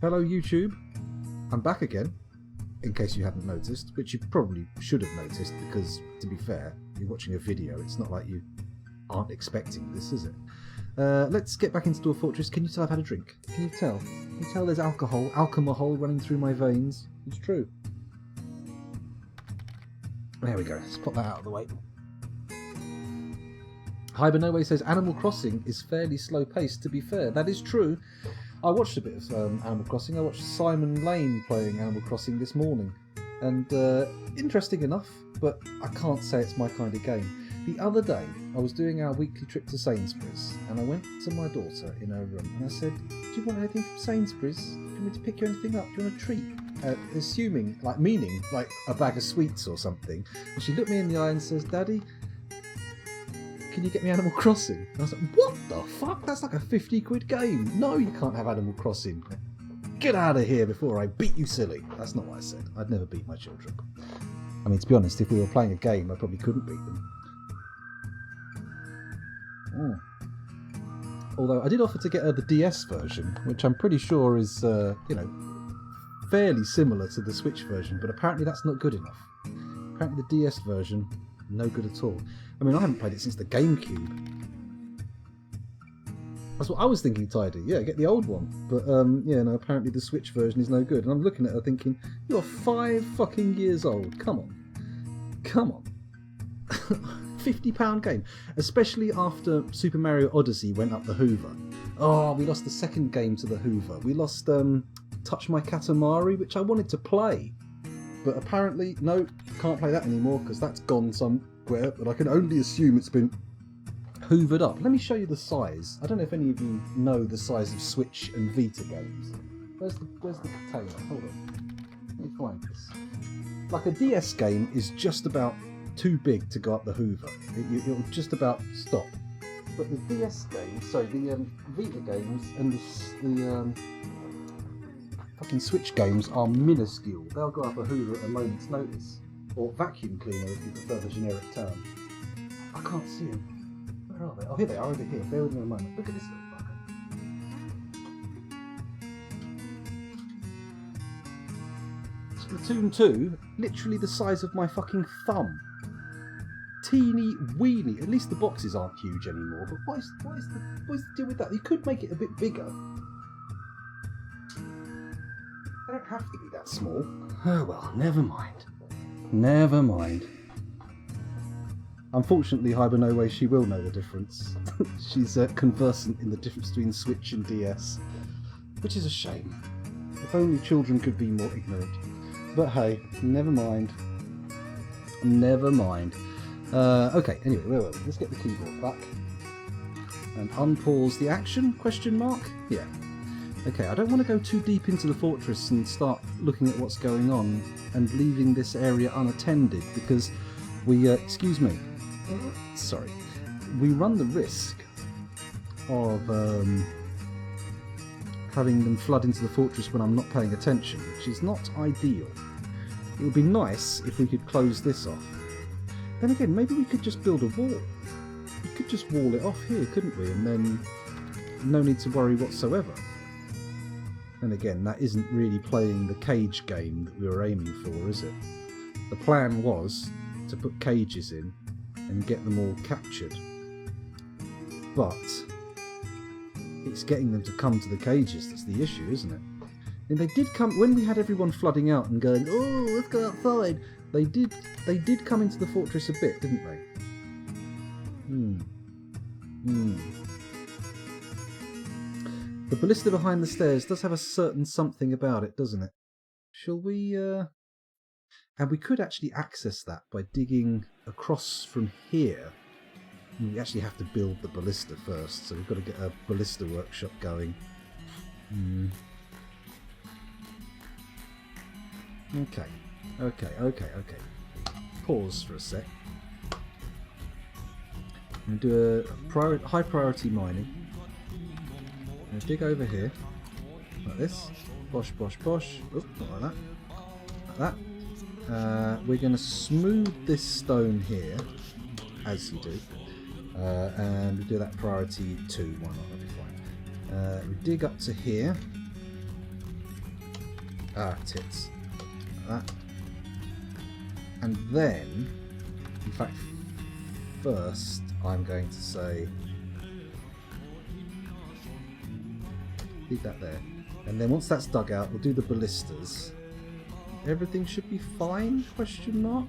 Hello YouTube, I'm back again, in case you hadn't noticed, which you probably should have noticed because, to be fair, you're watching a video, it's not like you aren't expecting this, is it? Let's get back into Dwarf Fortress. Can you tell I've had a drink? Can you tell? Can you tell there's alcohol running through my veins? It's true. There we go, let's put that out of the way. Hibernoway says Animal Crossing is fairly slow paced. To be fair, that is true. I watched a bit of Animal Crossing. I watched Simon Lane playing Animal Crossing this morning, and interesting enough, but I can't say it's my kind of game. The other day, I was doing our weekly trip to Sainsbury's, and I went to my daughter in her room, and I said, "Do you want anything from Sainsbury's? Do you want me to pick you anything up? Do you want a treat?" Meaning like a bag of sweets or something. And she looked me in the eye and says, "Daddy, can you get me Animal Crossing?" And I was like, "What the fuck? That's like a 50 quid game. No, you can't have Animal Crossing. Get out of here before I beat you silly." That's not what I said. I'd never beat my children. I mean, to be honest, if we were playing a game, I probably couldn't beat them. Although I did offer to get her the DS version, which I'm pretty sure is, fairly similar to the Switch version, but apparently that's not good enough. Apparently the DS version, no good at all. I mean, I haven't played it since the GameCube. That's what I was thinking, Tidy. Yeah, get the old one. But, apparently the Switch version is no good. And I'm looking at her thinking, you're 5 fucking years old. Come on. Come on. £50 game. Especially after Super Mario Odyssey went up the Hoover. Oh, we lost the second game to the Hoover. We lost Touch My Katamari, which I wanted to play. But apparently, no, can't play that anymore because that's gone somewhere. But I can only assume it's been hoovered up. Let me show you the size. I don't know if any of you know the size of Switch and Vita games. Where's the container? Hold on. Let me find this. Like a DS game is just about too big to go up the Hoover. It'll just about stop. But the DS games, the Vita games and the fucking Switch games are minuscule. They'll go up a Hoover at a moment's notice. Or vacuum cleaner if you prefer the generic term. I can't see them. Where are they? Oh, here they are, over here. Bear with me a moment. Look at this little fucker. Splatoon 2, literally the size of my fucking thumb. Teeny weeny. At least the boxes aren't huge anymore. But what is the deal with that? You could make it a bit bigger. They don't have to be that small. Oh well, never mind. Never mind. Unfortunately, Hibernoway, she will know the difference. She's conversant in the difference between Switch and DS. Which is a shame. If only children could be more ignorant. But hey, never mind. Never mind. Okay, anyway, where were we? Let's get the keyboard back. And unpause the action, question mark? Yeah. Okay, I don't want to go too deep into the fortress and start looking at what's going on and leaving this area unattended because we, excuse me, sorry, we run the risk of having them flood into the fortress when I'm not paying attention, which is not ideal. It would be nice if we could close this off. Then again, maybe we could just build a wall. We could just wall it off here, couldn't we? And then no need to worry whatsoever. And again, that isn't really playing the cage game that we were aiming for, is it? The plan was to put cages in and get them all captured. But it's getting them to come to the cages that's the issue, isn't it? And they did come, when we had everyone flooding out and going, "Oh, let's go outside," they did come into the fortress a bit, didn't they? The ballista behind the stairs does have a certain something about it, doesn't it? Shall we, and we could actually access that by digging across from here. We actually have to build the ballista first, so we've got to get a ballista workshop going. Okay. Pause for a sec. I'm going to do a high priority mining. I'm going to dig over here, like this. Bosh, bosh, bosh. Oop, not like that. Like that. We're going to smooth this stone here, as you do. And we do that priority 2. Why not? That'll be fine. We dig up to here. Ah, tits. Like that. And then, in fact, first I'm going to say, leave that there. And then once that's dug out, we'll do the ballistas. Everything should be fine? Question mark.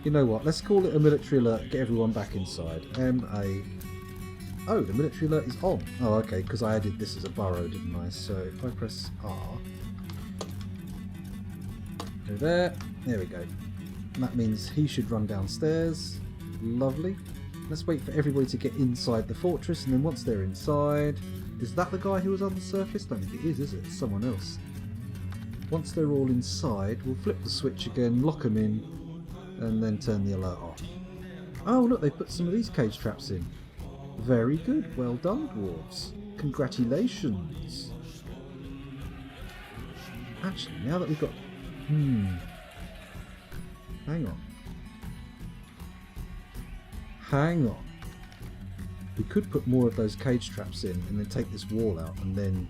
You know what? Let's call it a military alert. Get everyone back inside. Oh, the military alert is on. Oh, okay, because I added this as a burrow, didn't I? So if I press R, go there. There we go. And that means he should run downstairs. Lovely. Let's wait for everybody to get inside the fortress, and then once they're inside, is that the guy who was on the surface? I don't think it is it? It's someone else. Once they're all inside, we'll flip the switch again, lock them in, and then turn the alert off. Oh, look, they put some of these cage traps in. Very good. Well done, dwarves. Congratulations. Actually, now that we've got... Hang on. Hang on. We could put more of those cage traps in and then take this wall out, and then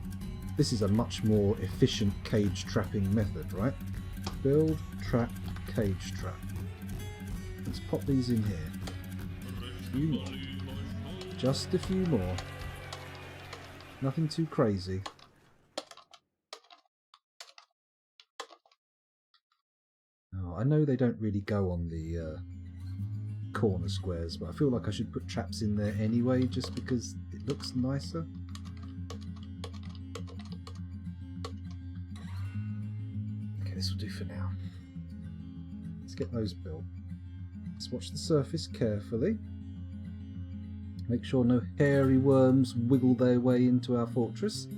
this is a much more efficient cage trapping method, right? Build, trap, cage trap. Let's pop these in here. A few more. Just a few more. Nothing too crazy. Oh, I know they don't really go on the corner squares, but I feel like I should put traps in there anyway, just because it looks nicer. Okay, this will do for now. Let's get those built. Let's watch the surface carefully. Make sure no hairy worms wiggle their way into our fortress.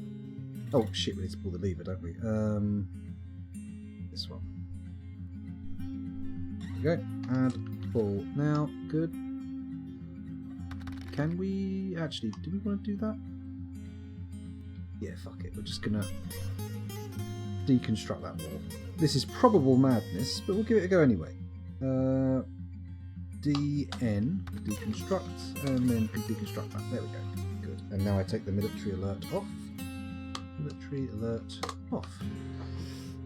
Oh shit, we need to pull the lever, don't we? This one. There we go. Add pull. Now, good. Can we... Actually, do we want to do that? Yeah, fuck it. We're just going to deconstruct that wall. This is probable madness, but we'll give it a go anyway. DN, deconstruct, and then deconstruct that. There we go. Good. And now I take the military alert off. Military alert off.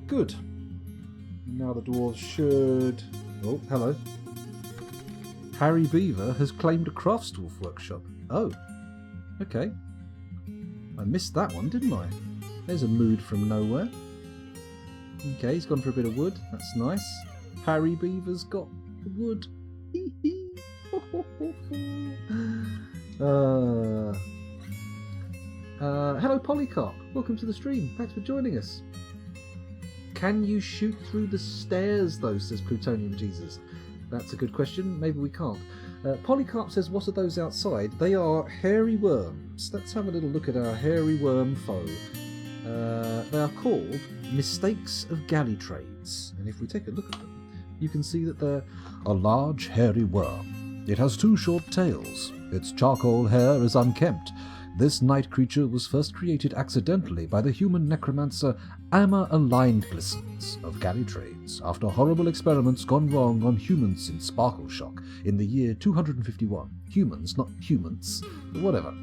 Good. Now the dwarves should... Oh, hello. Harry Beaver has claimed a craftsdwarf workshop. Oh, okay. I missed that one, didn't I? There's a mood from nowhere. Okay, he's gone for a bit of wood. That's nice. Harry Beaver's got wood. Hello Polycarp, welcome to the stream, thanks for joining us. Can you shoot through the stairs though, says Plutonium Jesus. That's a good question, maybe we can't. Polycarp says, what are those outside? They are hairy worms. Let's have a little look at our hairy worm foe. They are called mistakes of galley trades, and if we take a look at them, you can see that they're a large hairy worm. It has 2 short tails. Its charcoal hair is unkempt. This night creature was first created accidentally by the human necromancer Amma Aligned Glistens of Galley Trades after horrible experiments gone wrong on humans in Sparkle Shock in the year 251. Humans, not humans, but whatever.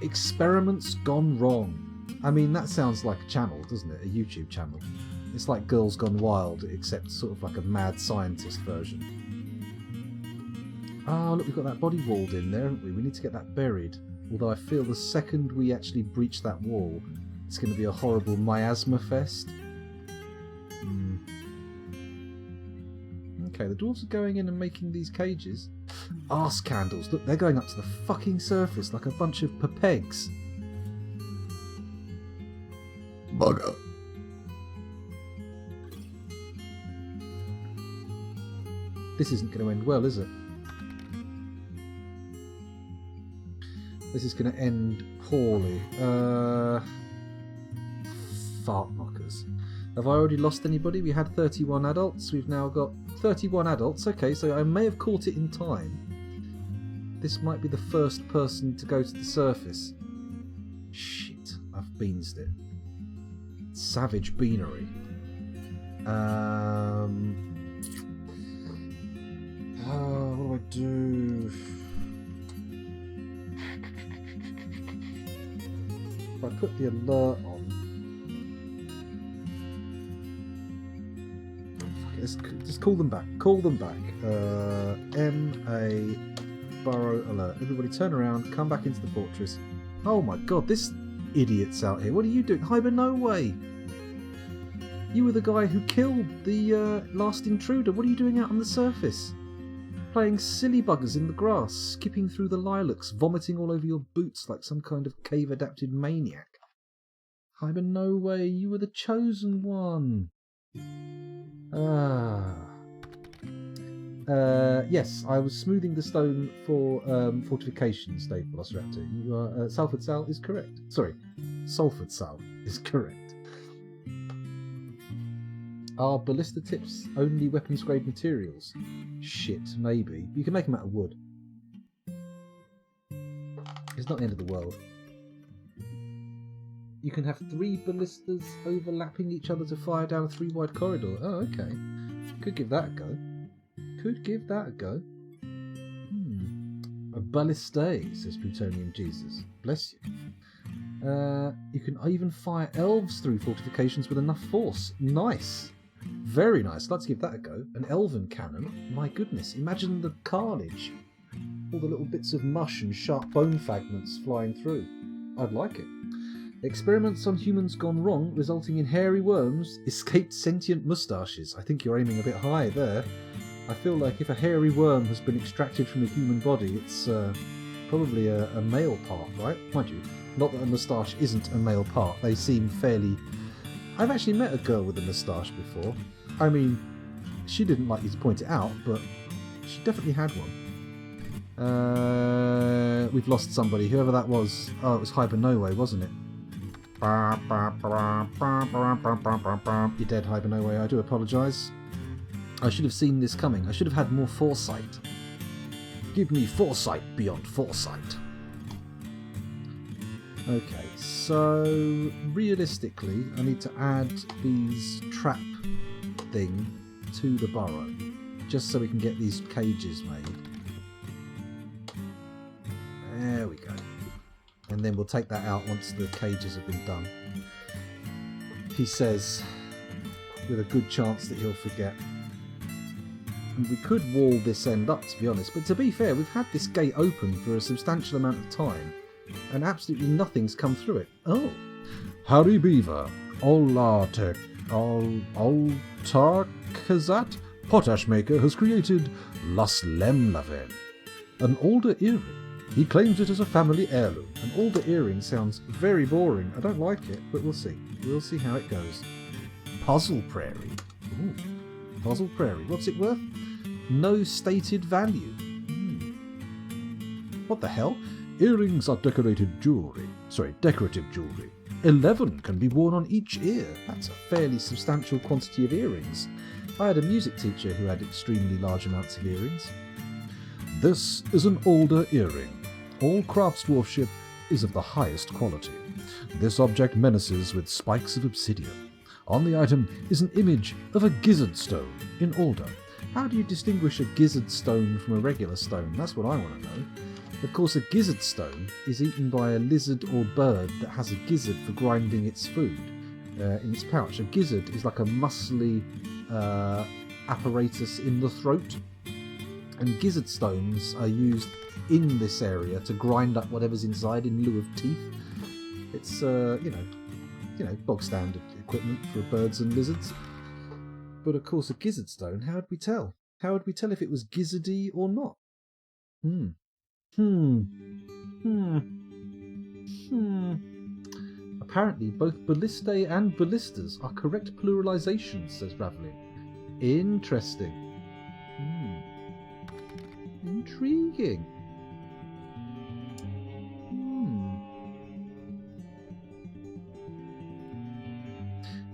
Experiments gone wrong. I mean, that sounds like a channel, doesn't it? A YouTube channel. It's like Girls Gone Wild, except sort of like a mad scientist version. Oh, look, we've got that body walled in there, haven't we? We need to get that buried. Although I feel the second we actually breach that wall, it's going to be a horrible miasma fest. Okay, the dwarves are going in and making these cages. Arse candles. Look, they're going up to the fucking surface like a bunch of pepegs. Bugger. This isn't going to end well, is it? This is going to end poorly. Fart knockers. Have I already lost anybody? We had 31 adults. We've now got 31 adults. Okay, so I may have caught it in time. This might be the first person to go to the surface. Shit, I've beansed it. Savage beanery. What do I do? If I put the alert on, let's just call them back. Call them back. M.A. Burrow alert. Everybody turn around, come back into the fortress. Oh my god, this idiot's out here. What are you doing? Hyber, no way! You were the guy who killed the last intruder. What are you doing out on the surface? Playing silly buggers in the grass, skipping through the lilacs, vomiting all over your boots like some kind of cave-adapted maniac. Hyber, no way. You were the chosen one. Yes, I was smoothing the stone for fortifications, Dave Velociraptor. You are, Salford Sal is correct. Sorry, Salford Sal is correct. Are ballista tips only weapons grade materials? Shit, maybe. You can make them out of wood. It's not the end of the world. You can have 3 ballistas overlapping each other to fire down a 3-wide corridor. Oh, okay. Could give that a go. Could give that a go. A ballistae, says Plutonian Jesus. Bless you. You can even fire elves through fortifications with enough force. Nice. Very nice. Let's give that a go. An elven cannon. My goodness. Imagine the carnage. All the little bits of mush and sharp bone fragments flying through. I'd like it. Experiments on humans gone wrong, resulting in hairy worms, escaped sentient moustaches. I think you're aiming a bit high there. I feel like if a hairy worm has been extracted from a human body, it's probably a male part, right? Mind you, not that a moustache isn't a male part. They seem fairly... I've actually met a girl with a moustache before. I mean, she didn't like you to point it out, but she definitely had one. We've lost somebody, whoever that was. Oh, it was Hyper No Way, wasn't it? You're dead, Hyper No Way. I do apologise. I should have seen this coming. I should have had more foresight. Give me foresight beyond foresight. Okay, so realistically, I need to add these trap thing to the burrow, just so we can get these cages made. There we go. And then we'll take that out once the cages have been done. He says, with a good chance that he'll forget. And we could wall this end up, to be honest, but to be fair, we've had this gate open for a substantial amount of time, and absolutely nothing's come through it. Oh. Harry Beaver, Altarkazat, Potash Maker, has created Las Lemlaven, an older earring. He claims it as a family heirloom. An older earring sounds very boring. I don't like it, but we'll see. We'll see how it goes. Puzzle Prairie. Ooh. Puzzle Prairie. What's it worth? No stated value. What the hell? Earrings are decorative jewellery. 11 can be worn on each ear. That's a fairly substantial quantity of earrings. I had a music teacher who had extremely large amounts of earrings. This is an older earring. All craftsdwarfship is of the highest quality. This object menaces with spikes of obsidian. On the item is an image of a gizzard stone in Alder. How do you distinguish a gizzard stone from a regular stone? That's what I want to know. Of course, a gizzard stone is eaten by a lizard or bird that has a gizzard for grinding its food in its pouch. A gizzard is like a muscly apparatus in the throat, and gizzard stones are used in this area to grind up whatever's inside in lieu of teeth. It's bog standard equipment for birds and lizards. But of course, a gizzard stone, how would we tell? How would we tell if it was gizzardy or not? Apparently, both ballistae and ballistas are correct pluralizations, says Ravelin. Interesting. Intriguing.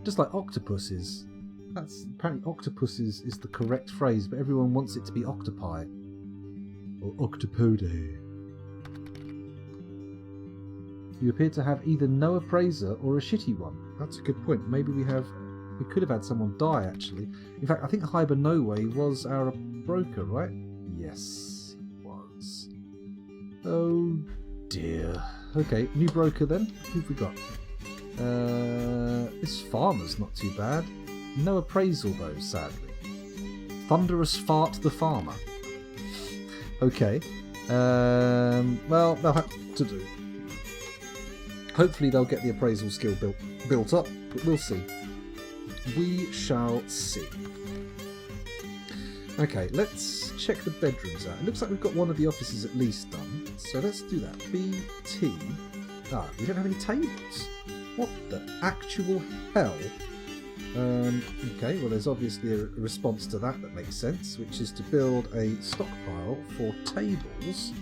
Just like octopuses. That's apparently octopuses is the correct phrase, but everyone wants it to be octopi. Or octopode. You appear to have either no appraiser or a shitty one. That's a good point. Maybe we could have had someone die, actually. In fact, I think Hyber No Way was our broker, right? Yes, he was. Oh dear. Okay, new broker then. Who've we got? This farmer's not too bad. No appraisal though, sadly. Thunderous Fart the Farmer. Okay. Well, they'll have to do. Hopefully they'll get the appraisal skill built up, but we'll see. We shall see. Okay, let's check the bedrooms out. It looks like we've got one of the offices at least done. So let's do that. BT. Ah, we don't have any tables. What the actual hell? Okay, well there's obviously a response to that makes sense, which is to build a stockpile for tables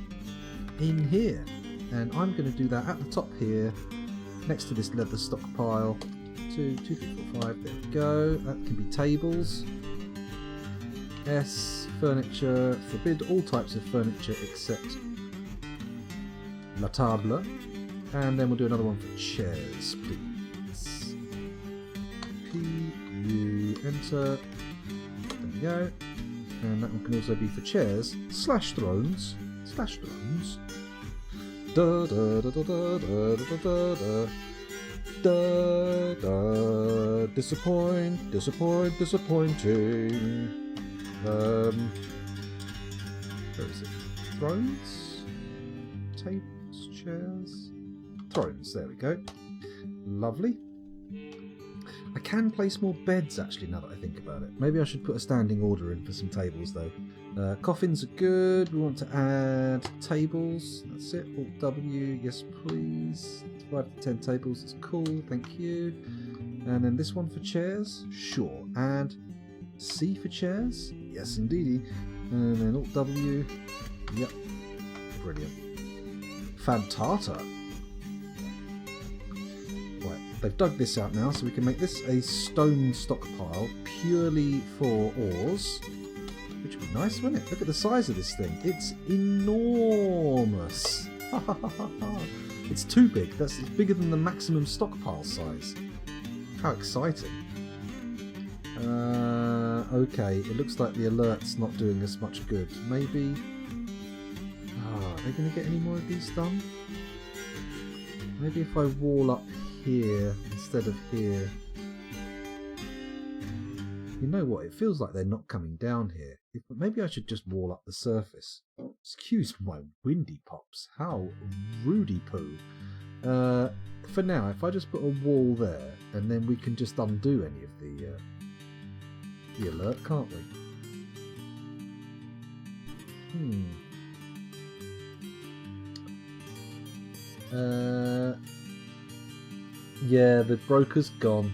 in here. And I'm going to do that at the top here, next to this leather stockpile. 2, 2, 3, 4, 5, there we go. That can be tables. S, furniture, forbid all types of furniture except la table. And then we'll do another one for chairs, please. P-U, enter. There we go. And that one can also be for chairs slash thrones. Slash thrones. Da da da da da da da da da. Da da. Disappointing. Where is it? Thrones? Tables? Chairs? Thrones, there we go. Lovely. I can place more beds actually now that I think about it. Maybe I should put a standing order in for some tables though. Coffins are good. We want to add tables. That's it. Alt W, yes please. 5 to 10 tables, that's cool, thank you. And then this one for chairs? Sure. And C for chairs? Yes indeedy. And then Alt W. Yep. Brilliant. Fantata. Right, they've dug this out now, so we can make this a stone stockpile purely for ores. Which would be nice, wouldn't it? Look at the size of this thing. It's enormous. It's too big. It's bigger than the maximum stockpile size. How exciting. Okay, it looks like the alert's not doing us much good. Maybe... are they going to get any more of these done? Maybe if I wall up here instead of here. You know what? It feels like they're not coming down here. Maybe I should just wall up the surface. Excuse my windy pops. How rudy poo. For now, if I just put a wall there, and then we can just undo any of the alert, can't we? Yeah, the broker's gone.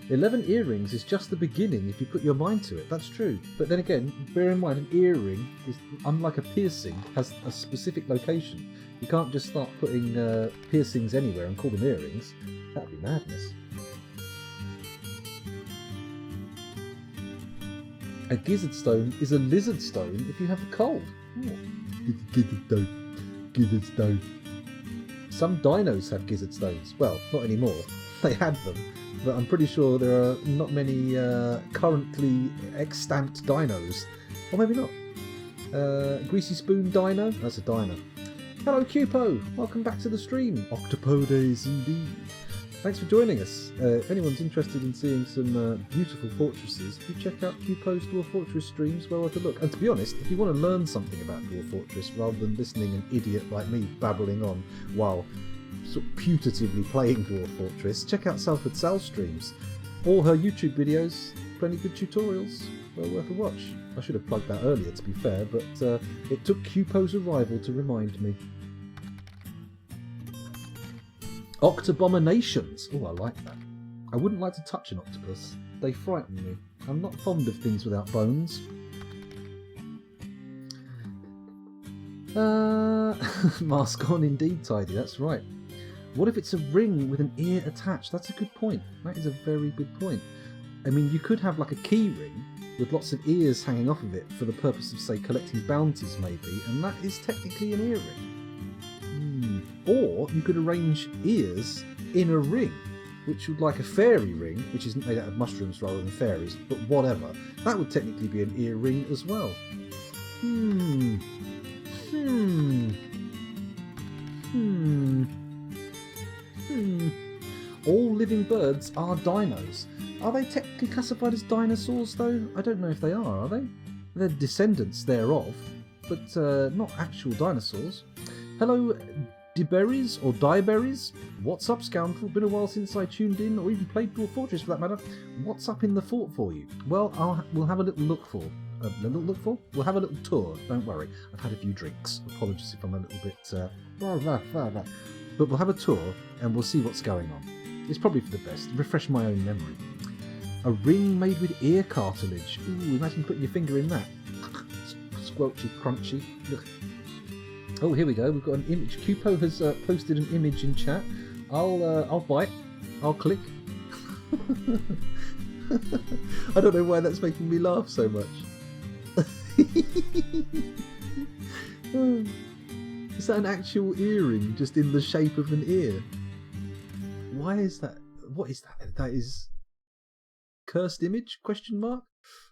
11 earrings is just the beginning if you put your mind to it, that's true. But then again, bear in mind an earring is, unlike a piercing, has a specific location. You can't just start putting piercings anywhere and call them earrings. That would be madness. A gizzard stone is a lizard stone if you have a cold. Gizzard stone. Gizzard stone. Some dinos have gizzard stones. Well, not anymore. They had them. But I'm pretty sure there are not many currently extant dinos. Or maybe not. Greasy Spoon Dino? That's a dino. Hello Cupo! Welcome back to the stream. Octopodes indeed. Thanks for joining us. If anyone's interested in seeing some beautiful fortresses, do check out Cupo's Dwarf Fortress streams, well worth a look. And to be honest, if you want to learn something about Dwarf Fortress rather than listening an idiot like me babbling on while sort of putatively playing Dwarf Fortress, check out Salford Sal's streams. All her YouTube videos, plenty good tutorials, well worth a watch. I should have plugged that earlier to be fair, but it took Cupo's arrival to remind me. Octobominations! Oh, I like that. I wouldn't like to touch an octopus. They frighten me. I'm not fond of things without bones. Mask on indeed, Tidy, that's right. What if it's a ring with an ear attached? That's a good point. That is a very good point. I mean, you could have like a key ring with lots of ears hanging off of it for the purpose of, say, collecting bounties maybe, and that is technically an earring. Or you could arrange ears in a ring, which would like a fairy ring, which is made out of mushrooms rather than fairies, but whatever. That would technically be an ear ring as well. All living birds are dinos. Are they technically classified as dinosaurs though? I don't know if they are they? They're descendants thereof, but not actual dinosaurs. Hello, Diberries or Dieberries? What's up, scoundrel? Been a while since I tuned in or even played Dwarf Fortress for that matter. What's up in the fort for you? Well, we'll have a little look for. We'll have a little tour. Don't worry. I've had a few drinks. Apologies if I'm a little bit. But we'll have a tour and we'll see what's going on. It's probably for the best. Refresh my own memory. A ring made with ear cartilage. Ooh, imagine putting your finger in that. Squelchy, crunchy. Ugh. Oh, here we go. We've got an image. Cupo has posted an image in chat. I'll bite. I'll click. I don't know why that's making me laugh so much. Is that an actual earring just in the shape of an ear? Why is that? What is that? That is cursed image? Question mark?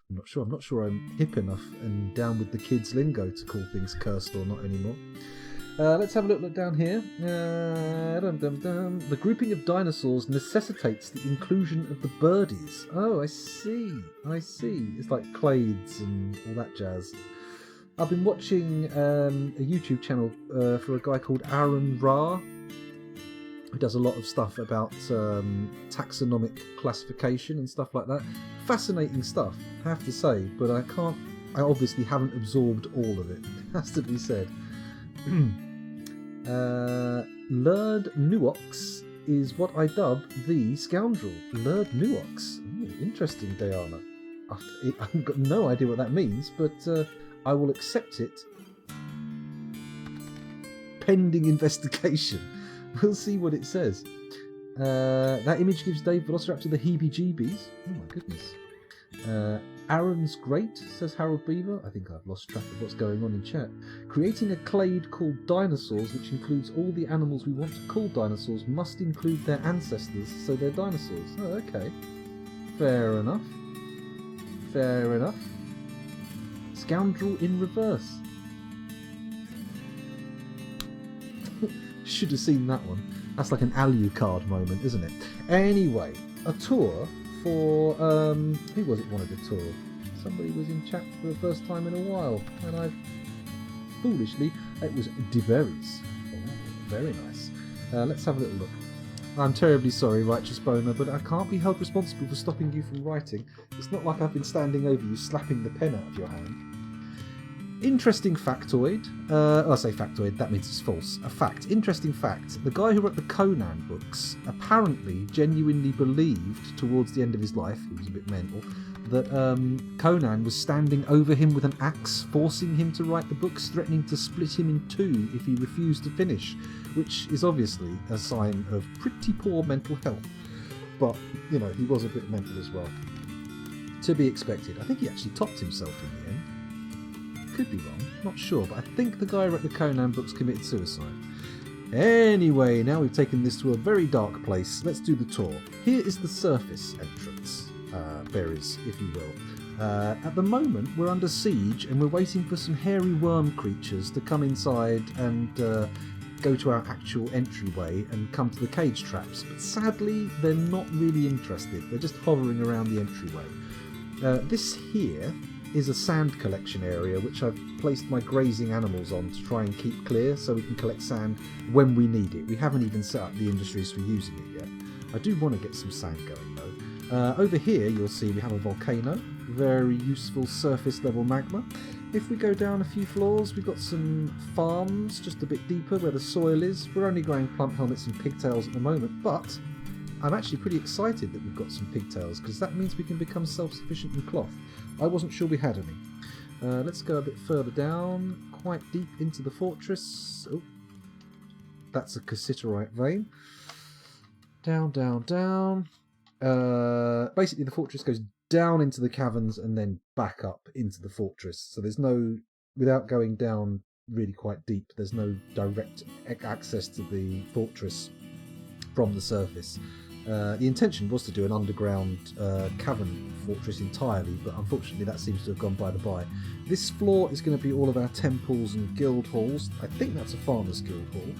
I'm not sure I'm hip enough and down with the kids' lingo to call things cursed or not anymore. Let's have a look down here. The grouping of dinosaurs necessitates the inclusion of the birdies. Oh, I see. It's like clades and all that jazz. I've been watching a YouTube channel for a guy called Aaron Ra, who does a lot of stuff about taxonomic classification and stuff like that. Fascinating stuff, I have to say, but I obviously haven't absorbed all of it. It has to be said. Lurd Nuox is what I dub the scoundrel. Lurd Nuox. Ooh, interesting, Diana. I've got no idea what that means, but I will accept it pending investigation. We'll see what it says. That image gives Dave Velociraptor the heebie-jeebies. Oh my goodness. Aaron's great, says Harold Beaver. I think I've lost track of what's going on in chat. Creating a clade called dinosaurs, which includes all the animals we want to call dinosaurs, must include their ancestors, so they're dinosaurs. Oh, okay. Fair enough. Scoundrel in reverse. Should have seen that one. That's like an Alucard moment, isn't it? Anyway, a tour for who was it wanted a tour? Somebody was in chat for the first time in a while, and I foolishly it was Diberries. Oh, very nice. Let's have a little look. I'm terribly sorry, Righteous Boner, but I can't be held responsible for stopping you from writing. It's not like I've been standing over you slapping the pen out of your hand. Interesting factoid. I say factoid, that means it's false. A fact. Interesting fact. The guy who wrote the Conan books apparently genuinely believed towards the end of his life, he was a bit mental, that Conan was standing over him with an axe, forcing him to write the books, threatening to split him in two if he refused to finish, which is obviously a sign of pretty poor mental health. But, you know, he was a bit mental as well. To be expected. I think he actually topped himself in the end. Could be wrong, not sure, but I think the guy who wrote the Conan books committed suicide. Anyway, now we've taken this to a very dark place. Let's do the tour. Here is the surface entrance, berries, if you will. At the moment, we're under siege and we're waiting for some hairy worm creatures to come inside and go to our actual entryway and come to the cage traps. But sadly, they're not really interested. They're just hovering around the entryway. This here is a sand collection area which I've placed my grazing animals on to try and keep clear so we can collect sand when we need it. We haven't even set up the industries for using it yet. I do want to get some sand going though. Over here you'll see we have a volcano, very useful surface level magma. If we go down a few floors we've got some farms just a bit deeper where the soil is. We're only growing plump helmets and pigtails at the moment, but I'm actually pretty excited that we've got some pigtails because that means we can become self-sufficient in cloth. I wasn't sure we had any. Let's go a bit further down, quite deep into the fortress. Oh, that's a cassiterite vein. Down. Basically the fortress goes down into the caverns and then back up into the fortress. So there's no, without going down really quite deep, there's no direct access to the fortress from the surface. The intention was to do an underground cavern fortress entirely, but unfortunately that seems to have gone by the by. This floor is going to be all of our temples and guild halls. I think that's a farmer's guild hall.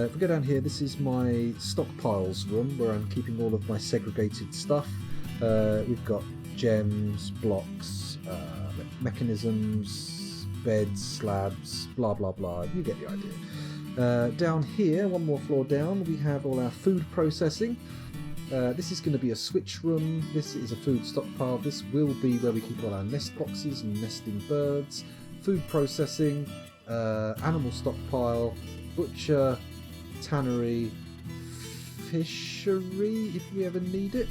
If we go down here, this is my stockpiles room where I'm keeping all of my segregated stuff. We've got gems, blocks, mechanisms, beds, slabs, blah blah blah. You get the idea. Down here, one more floor down, we have all our food processing. This is going to be a switch room. This is a food stockpile. This will be where we keep all our nest boxes and nesting birds. Food processing, animal stockpile, butcher, tannery, fishery if we ever need it.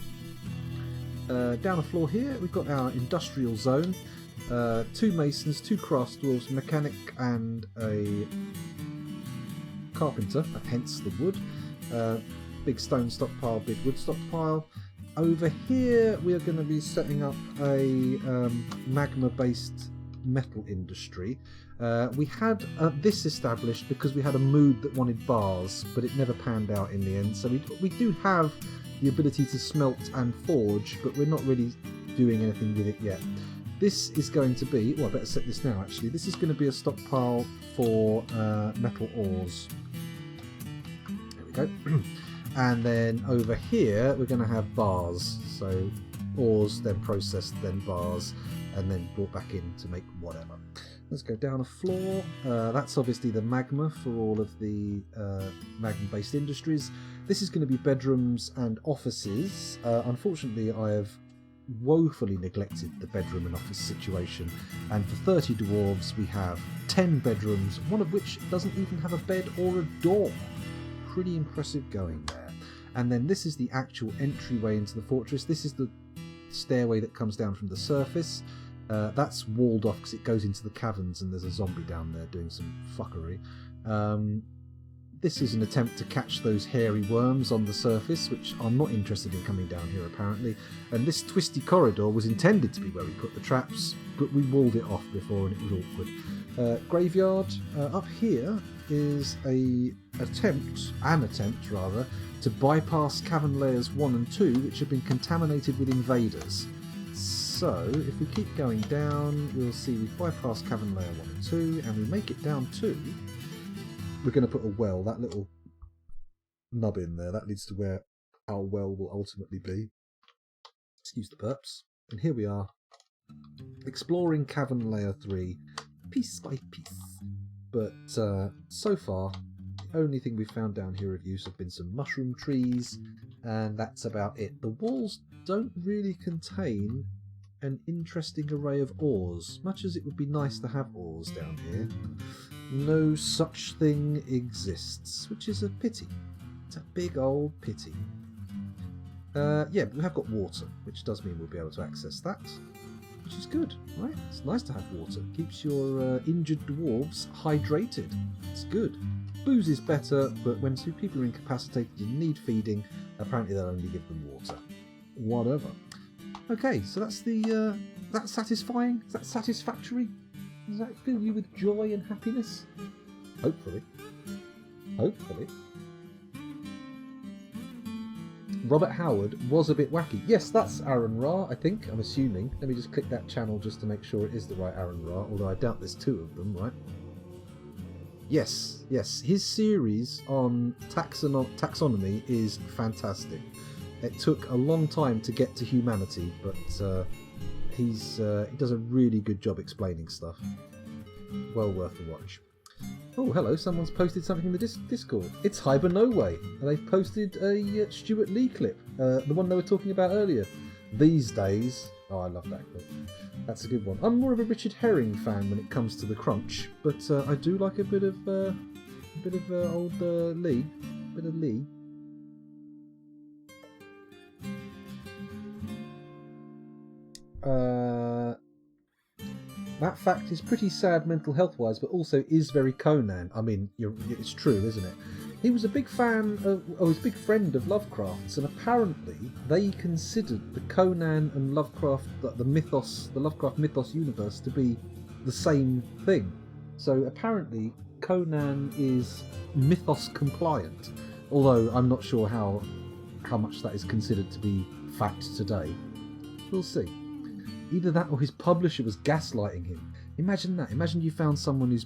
Down a floor here we've got our industrial zone, 2 masons, 2 craft dwarves, mechanic and a carpenter, hence the wood. Big stone stockpile, big wood stockpile. Over here we are going to be setting up a magma based metal industry. We had this established because we had a mood that wanted bars, but it never panned out in the end. So we do have the ability to smelt and forge, but we're not really doing anything with it yet. This is going to be, well, I better set this now actually. This is going to be a stockpile for metal ores. There we go. And then over here we're going to have bars. So ores, then processed, then bars, and then brought back in to make whatever. Let's go down a floor. That's obviously the magma for all of the magma-based industries. This is going to be bedrooms and offices. Unfortunately, I have woefully neglected the bedroom and office situation, and for 30 dwarves we have 10 bedrooms, one of which doesn't even have a bed or a door. Pretty impressive going there. And then this is the actual entryway into the fortress. This is the stairway that comes down from the surface. That's walled off because it goes into the caverns and there's a zombie down there doing some fuckery. This is an attempt to catch those hairy worms on the surface, which are not interested in coming down here apparently. And this twisty corridor was intended to be where we put the traps, but we walled it off before and it was awkward. Graveyard. Up here is an attempt to bypass cavern layers 1 and 2, which have been contaminated with invaders. So if we keep going down, we'll see we bypass cavern layer 1 and 2, and we make it down to, we're going to put a well, that little nub in there, that leads to where our well will ultimately be. Excuse the burps. And here we are, exploring cavern layer 3, piece by piece. But so far, the only thing we've found down here of use have been some mushroom trees, and that's about it. The walls don't really contain an interesting array of ores, much as it would be nice to have ores down here. No such thing exists, which is a pity. It's a big old pity. Yeah, but we have got water, which does mean we'll be able to access that, which is good, right? It's nice to have water. Keeps your injured dwarves hydrated. It's good. Booze is better, but when 2 people are incapacitated and need feeding, apparently they'll only give them water. Whatever. Okay, so that's the that's satisfying? Is that satisfactory? Does that fill you with joy and happiness? Hopefully. Hopefully. Robert Howard was a bit wacky. Yes, that's Aaron Ra, I think, I'm assuming. Let me just click that channel just to make sure it is the right Aaron Ra, although I doubt there's 2 of them, right? Yes, yes. His series on taxonomy is fantastic. It took a long time to get to humanity, but he does a really good job explaining stuff. Well worth a watch. Oh, hello, someone's posted something in the Discord. It's Hibernoway, and they've posted a Stuart Lee clip, the one they were talking about earlier. These days... Oh, I love that clip. That's a good one. I'm more of a Richard Herring fan when it comes to the crunch, but I do like a bit of old Lee. A bit of Lee. That fact is pretty sad mental health wise, but also is very Conan. I mean, it's true, isn't it? He was a big fan of, he's a big friend of Lovecraft's, and apparently they considered the Conan and Lovecraft, the Lovecraft mythos universe to be the same thing. So apparently Conan is mythos compliant, although I'm not sure how much that is considered to be fact today. We'll see. Either that or his publisher was gaslighting him. Imagine that. Imagine you found someone who's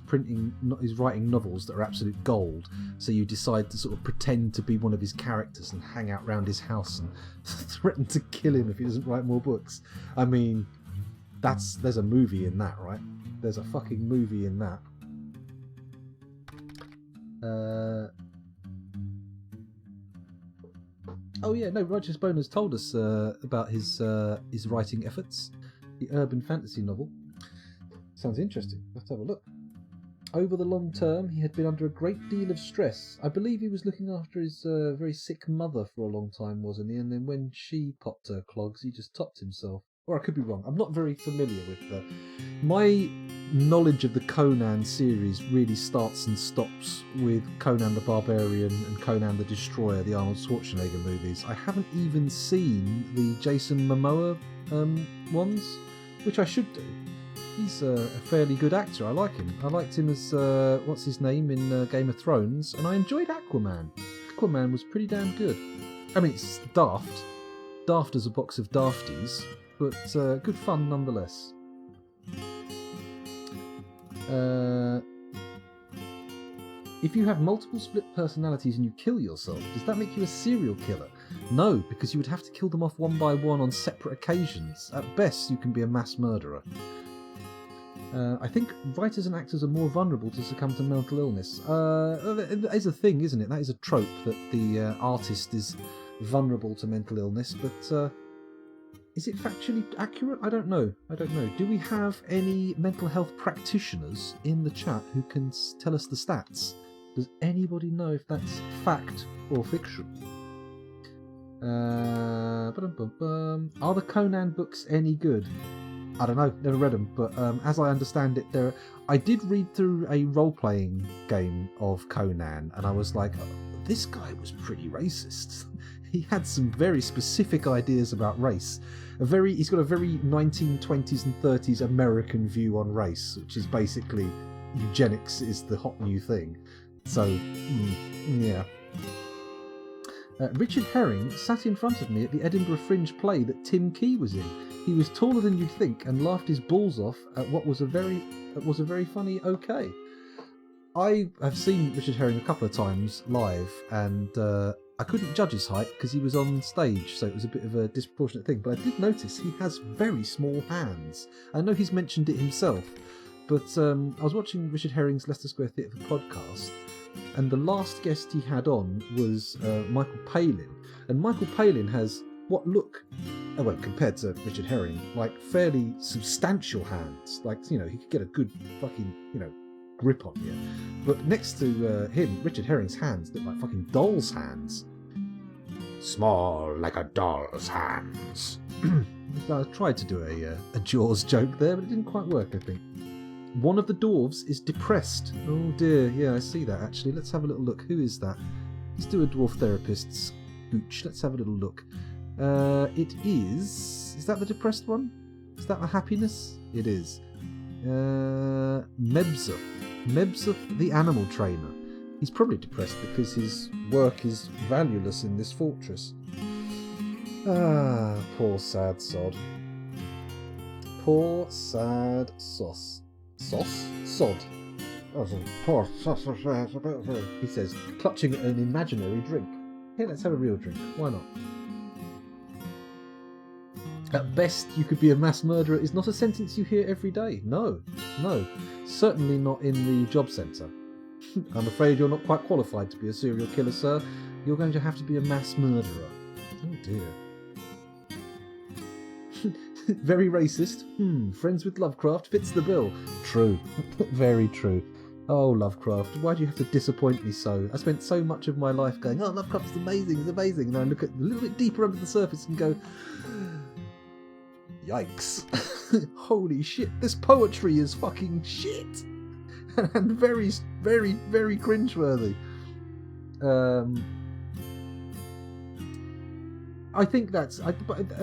writing novels that are absolute gold, so you decide to sort of pretend to be one of his characters and hang out round his house and threaten to kill him if he doesn't write more books. I mean, there's a movie in that, right? There's a fucking movie in that. Oh yeah, no, Roger Boner's told us about his writing efforts. The urban fantasy novel. Sounds interesting. Let's have a look. Over the long term, he had been under a great deal of stress. I believe he was looking after his very sick mother for a long time, wasn't he? And then when she popped her clogs, he just topped himself. Or I could be wrong. I'm not very familiar with the... My knowledge of the Conan series really starts and stops with Conan the Barbarian and Conan the Destroyer, the Arnold Schwarzenegger movies. I haven't even seen the Jason Momoa ones, which I should do. He's a fairly good actor. I like him. I liked him as, what's his name, in Game of Thrones, and I enjoyed Aquaman. Aquaman was pretty damn good. I mean, it's daft. Daft as a box of dafties, but good fun nonetheless. If you have multiple split personalities and you kill yourself, does that make you a serial killer? No, because you would have to kill them off one by one on separate occasions. At best, you can be a mass murderer. I think writers and actors are more vulnerable to succumb to mental illness. That is a thing, isn't it? That is a trope, that the artist is vulnerable to mental illness, but is it factually accurate? I don't know. Do we have any mental health practitioners in the chat who can tell us the stats? Does anybody know if that's fact or fiction? Are the Conan books any good? I don't know, never read them, but as I understand it, I did read through a role-playing game of Conan, and I was like, oh, this guy was pretty racist. He had some very specific ideas about race. He's got a very 1920s and 30s American view on race, which is basically eugenics is the hot new thing. So, yeah. Richard Herring sat in front of me at the Edinburgh Fringe play that Tim Key was in. He was taller than you'd think and laughed his balls off at what was a very funny okay. I have seen Richard Herring a couple of times live, and I couldn't judge his height because he was on stage, so it was a bit of a disproportionate thing. But I did notice he has very small hands. I know he's mentioned it himself, but I was watching Richard Herring's Leicester Square Theatre podcast, and the last guest he had on was Michael Palin. And Michael Palin has what look, well, compared to Richard Herring, like fairly substantial hands. Like, you know, he could get a good fucking, you know, grip on you. But next to him, Richard Herring's hands look like fucking doll's hands. Small like a doll's hands. I tried to do a Jaws joke there, but it didn't quite work, I think. One of the dwarves is depressed. Oh dear, yeah, I see that actually. Let's have a little look. Who is that? Let's do a dwarf therapist's gooch. Let's have a little look. It is... Is that the depressed one? Is that the happiness? It is. Mebzuth. Mebzuth the animal trainer. He's probably depressed because his work is valueless in this fortress. Ah, poor sad sod. Poor sad sauce. Sauce? Sod. Poor sauce. He says, clutching at an imaginary drink. Hey, let's have a real drink. Why not? At best, you could be a mass murderer is not a sentence you hear every day. No. Certainly not in the job centre. I'm afraid you're not quite qualified to be a serial killer, sir. You're going to have to be a mass murderer. Oh dear. Very racist. Friends with Lovecraft fits the bill. True. Very true. Oh, Lovecraft, why do you have to disappoint me so? I spent so much of my life going, oh, Lovecraft's amazing, it's amazing. And I look at a little bit deeper under the surface and go... Yikes. Holy shit, this poetry is fucking shit. And very, very, very cringeworthy. I think that's... I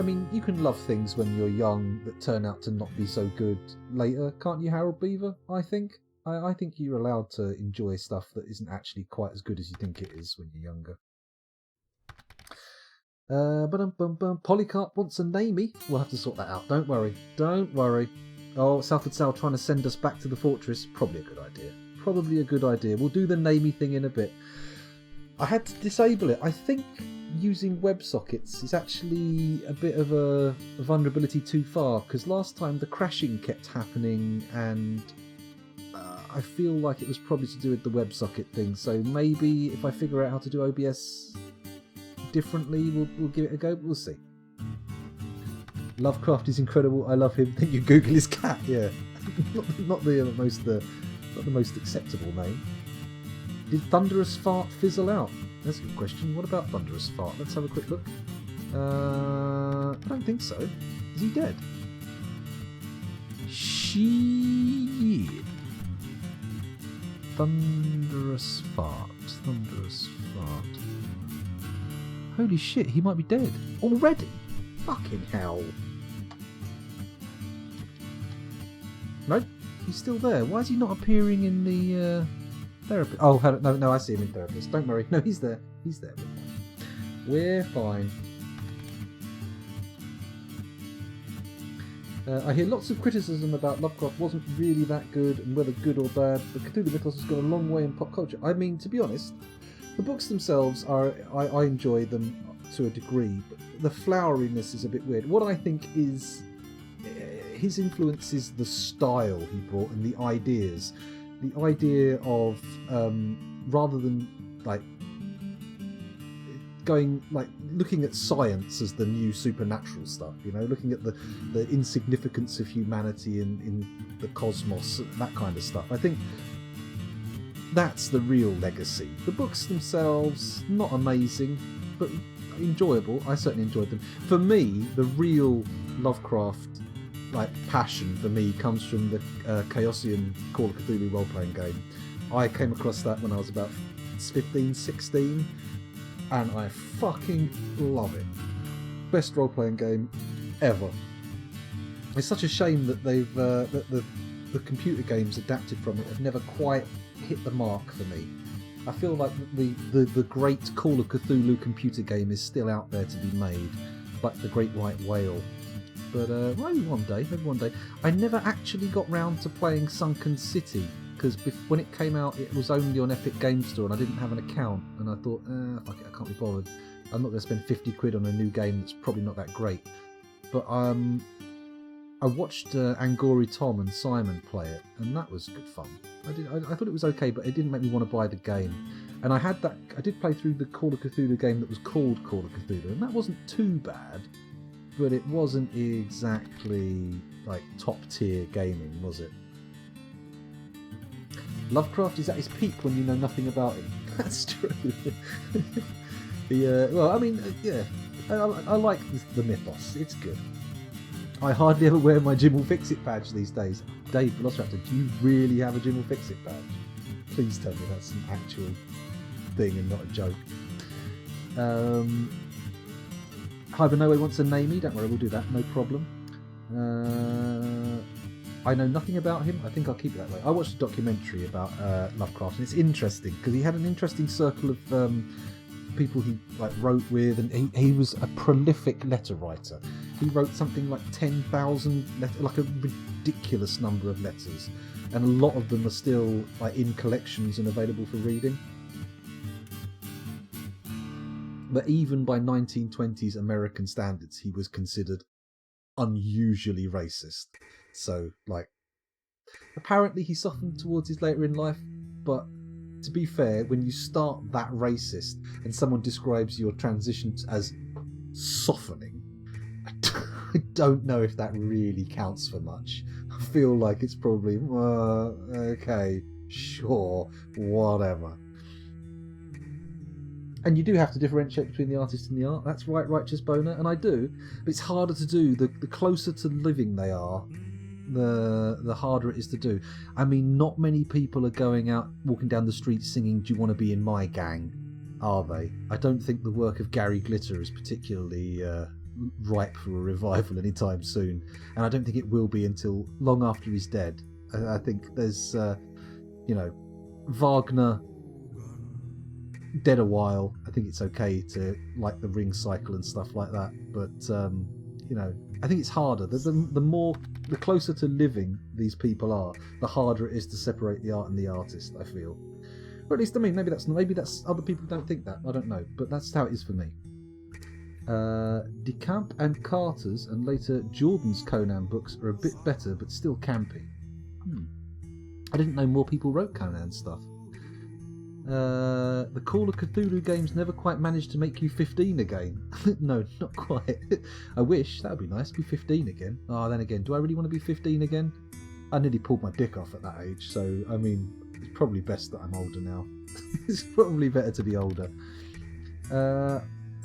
mean, you can love things when you're young that turn out to not be so good later, can't you, Harold Beaver? I think. I think you're allowed to enjoy stuff that isn't actually quite as good as you think it is when you're younger. Polycarp wants a namey. We'll have to sort that out. Don't worry. Oh, Salford Sal trying to send us back to the fortress. Probably a good idea. We'll do the namey thing in a bit. I had to disable it. I think using WebSockets is actually a bit of a vulnerability too far, because last time the crashing kept happening, and I feel like it was probably to do with the WebSocket thing. So maybe if I figure out how to do OBS differently, we'll give it a go. But we'll see. Lovecraft is incredible. I love him. Then you Google his cat. Yeah, not the most acceptable name. Did Thunderous Fart fizzle out? That's a good question. What about Thunderous Fart? Let's have a quick look. I don't think so. Is he dead? Shit. Thunderous Fart. Thunderous Fart. Holy shit, he might be dead. Already? Fucking hell. Nope, he's still there. Why is he not appearing in the therapy? Oh, no, I see him in therapist. Don't worry. No, he's there. He's there. We're fine. I hear lots of criticism about Lovecraft wasn't really that good, and whether good or bad, but Cthulhu Mythos has gone a long way in pop culture. I mean, to be honest, the books themselves are, I enjoy them to a degree, but the floweriness is a bit weird. What I think is his influence is the style he brought and the ideas. The idea of, rather than like going, like looking at science as the new supernatural stuff, you know, looking at the insignificance of humanity in the cosmos, that kind of stuff. I think that's the real legacy. The books themselves, not amazing, but enjoyable. I certainly enjoyed them. For me, the real Lovecraft passion for me comes from the Chaosium Call of Cthulhu role-playing game. I came across that when I was about 15, 16, and I fucking love it. Best role-playing game ever. It's such a shame that they've that the computer games adapted from it have never quite hit the mark for me. I feel like the great Call of Cthulhu computer game is still out there to be made, like the Great White Whale. But maybe one day. I never actually got round to playing Sunken City, because when it came out it was only on Epic Game Store and I didn't have an account, and I thought, fuck it, I can't be bothered. I'm not going to spend 50 quid on a new game that's probably not that great. But I watched Angori Tom and Simon play it, and that was good fun. I thought it was okay, but it didn't make me want to buy the game. And I did play through the Call of Cthulhu game that was called Call of Cthulhu, and that wasn't too bad. But it wasn't exactly like top tier gaming, was it? Lovecraft is at his peak when you know nothing about him. That's true. Well, I mean, yeah, I like the mythos. It's good. I hardly ever wear my Jim will fix it badge these days. Dave Velociraptor, do you really have a Jim will fix it badge? Please tell me that's an actual thing and not a joke. Hibernoa wants to name me. Don't worry, we'll do that. No problem. I know nothing about him. I think I'll keep it that way. I watched a documentary about Lovecraft, and it's interesting because he had an interesting circle of people he wrote with, and he was a prolific letter writer. He wrote something like 10,000 letters, like a ridiculous number of letters, and a lot of them are still in collections and available for reading. But even by 1920s American standards, he was considered unusually racist. So, apparently he softened towards his later in life, but to be fair, when you start that racist and someone describes your transition as softening, I don't know if that really counts for much. I feel like it's probably, okay, sure, whatever. And you do have to differentiate between the artist and the art. That's right, Righteous Boner, and I do. But it's harder to do. The closer to living they are, the harder it is to do. I mean, not many people are going out, walking down the street singing, "Do you want to be in my gang?" Are they? I don't think the work of Gary Glitter is particularly ripe for a revival anytime soon. And I don't think it will be until long after he's dead. I think there's, Wagner... dead a while. I think it's okay to like the Ring Cycle and stuff like that, but I think it's harder. The closer to living these people are, the harder it is to separate the art and the artist, I feel. Or at least, maybe that's other people don't think that. I don't know, but that's how it is for me. DeCamp and Carter's and later Jordan's Conan books are a bit better, but still campy. I didn't know more people wrote Conan stuff. The Call of Cthulhu games never quite managed to make you 15 again. No, not quite. I wish, that would be nice, be 15 again. Oh, then again, do I really want to be 15 again? I nearly pulled my dick off at that age, so, I mean, it's probably best that I'm older now. It's probably better to be older.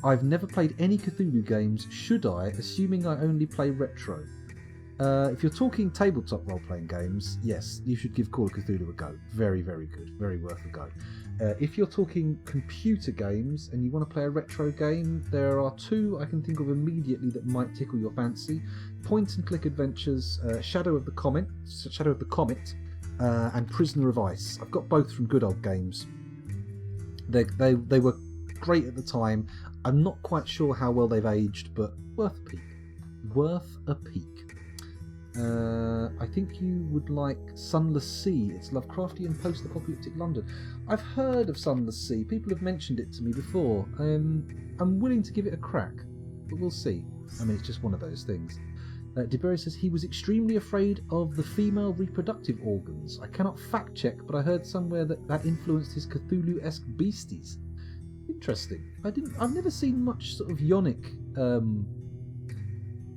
I've never played any Cthulhu games, should I, assuming I only play retro? If you're talking tabletop role-playing games, yes, you should give Call of Cthulhu a go. Very, very good. Very worth a go. If you're talking computer games and you want to play a retro game, there are two I can think of immediately that might tickle your fancy. Point-and-click adventures, Shadow of the Comet, and Prisoner of Ice. I've got both from good old games. They were great at the time. I'm not quite sure how well they've aged, but worth a peek. Worth a peek. I think you would like Sunless Sea. It's Lovecraftian post-apocalyptic London. I've heard of Sunless Sea. People have mentioned it to me before. I'm willing to give it a crack, but we'll see. I mean, it's just one of those things. DeBerry says he was extremely afraid of the female reproductive organs. I cannot fact check, but I heard somewhere that influenced his Cthulhu-esque beasties. Interesting. I've never seen much sort of yonic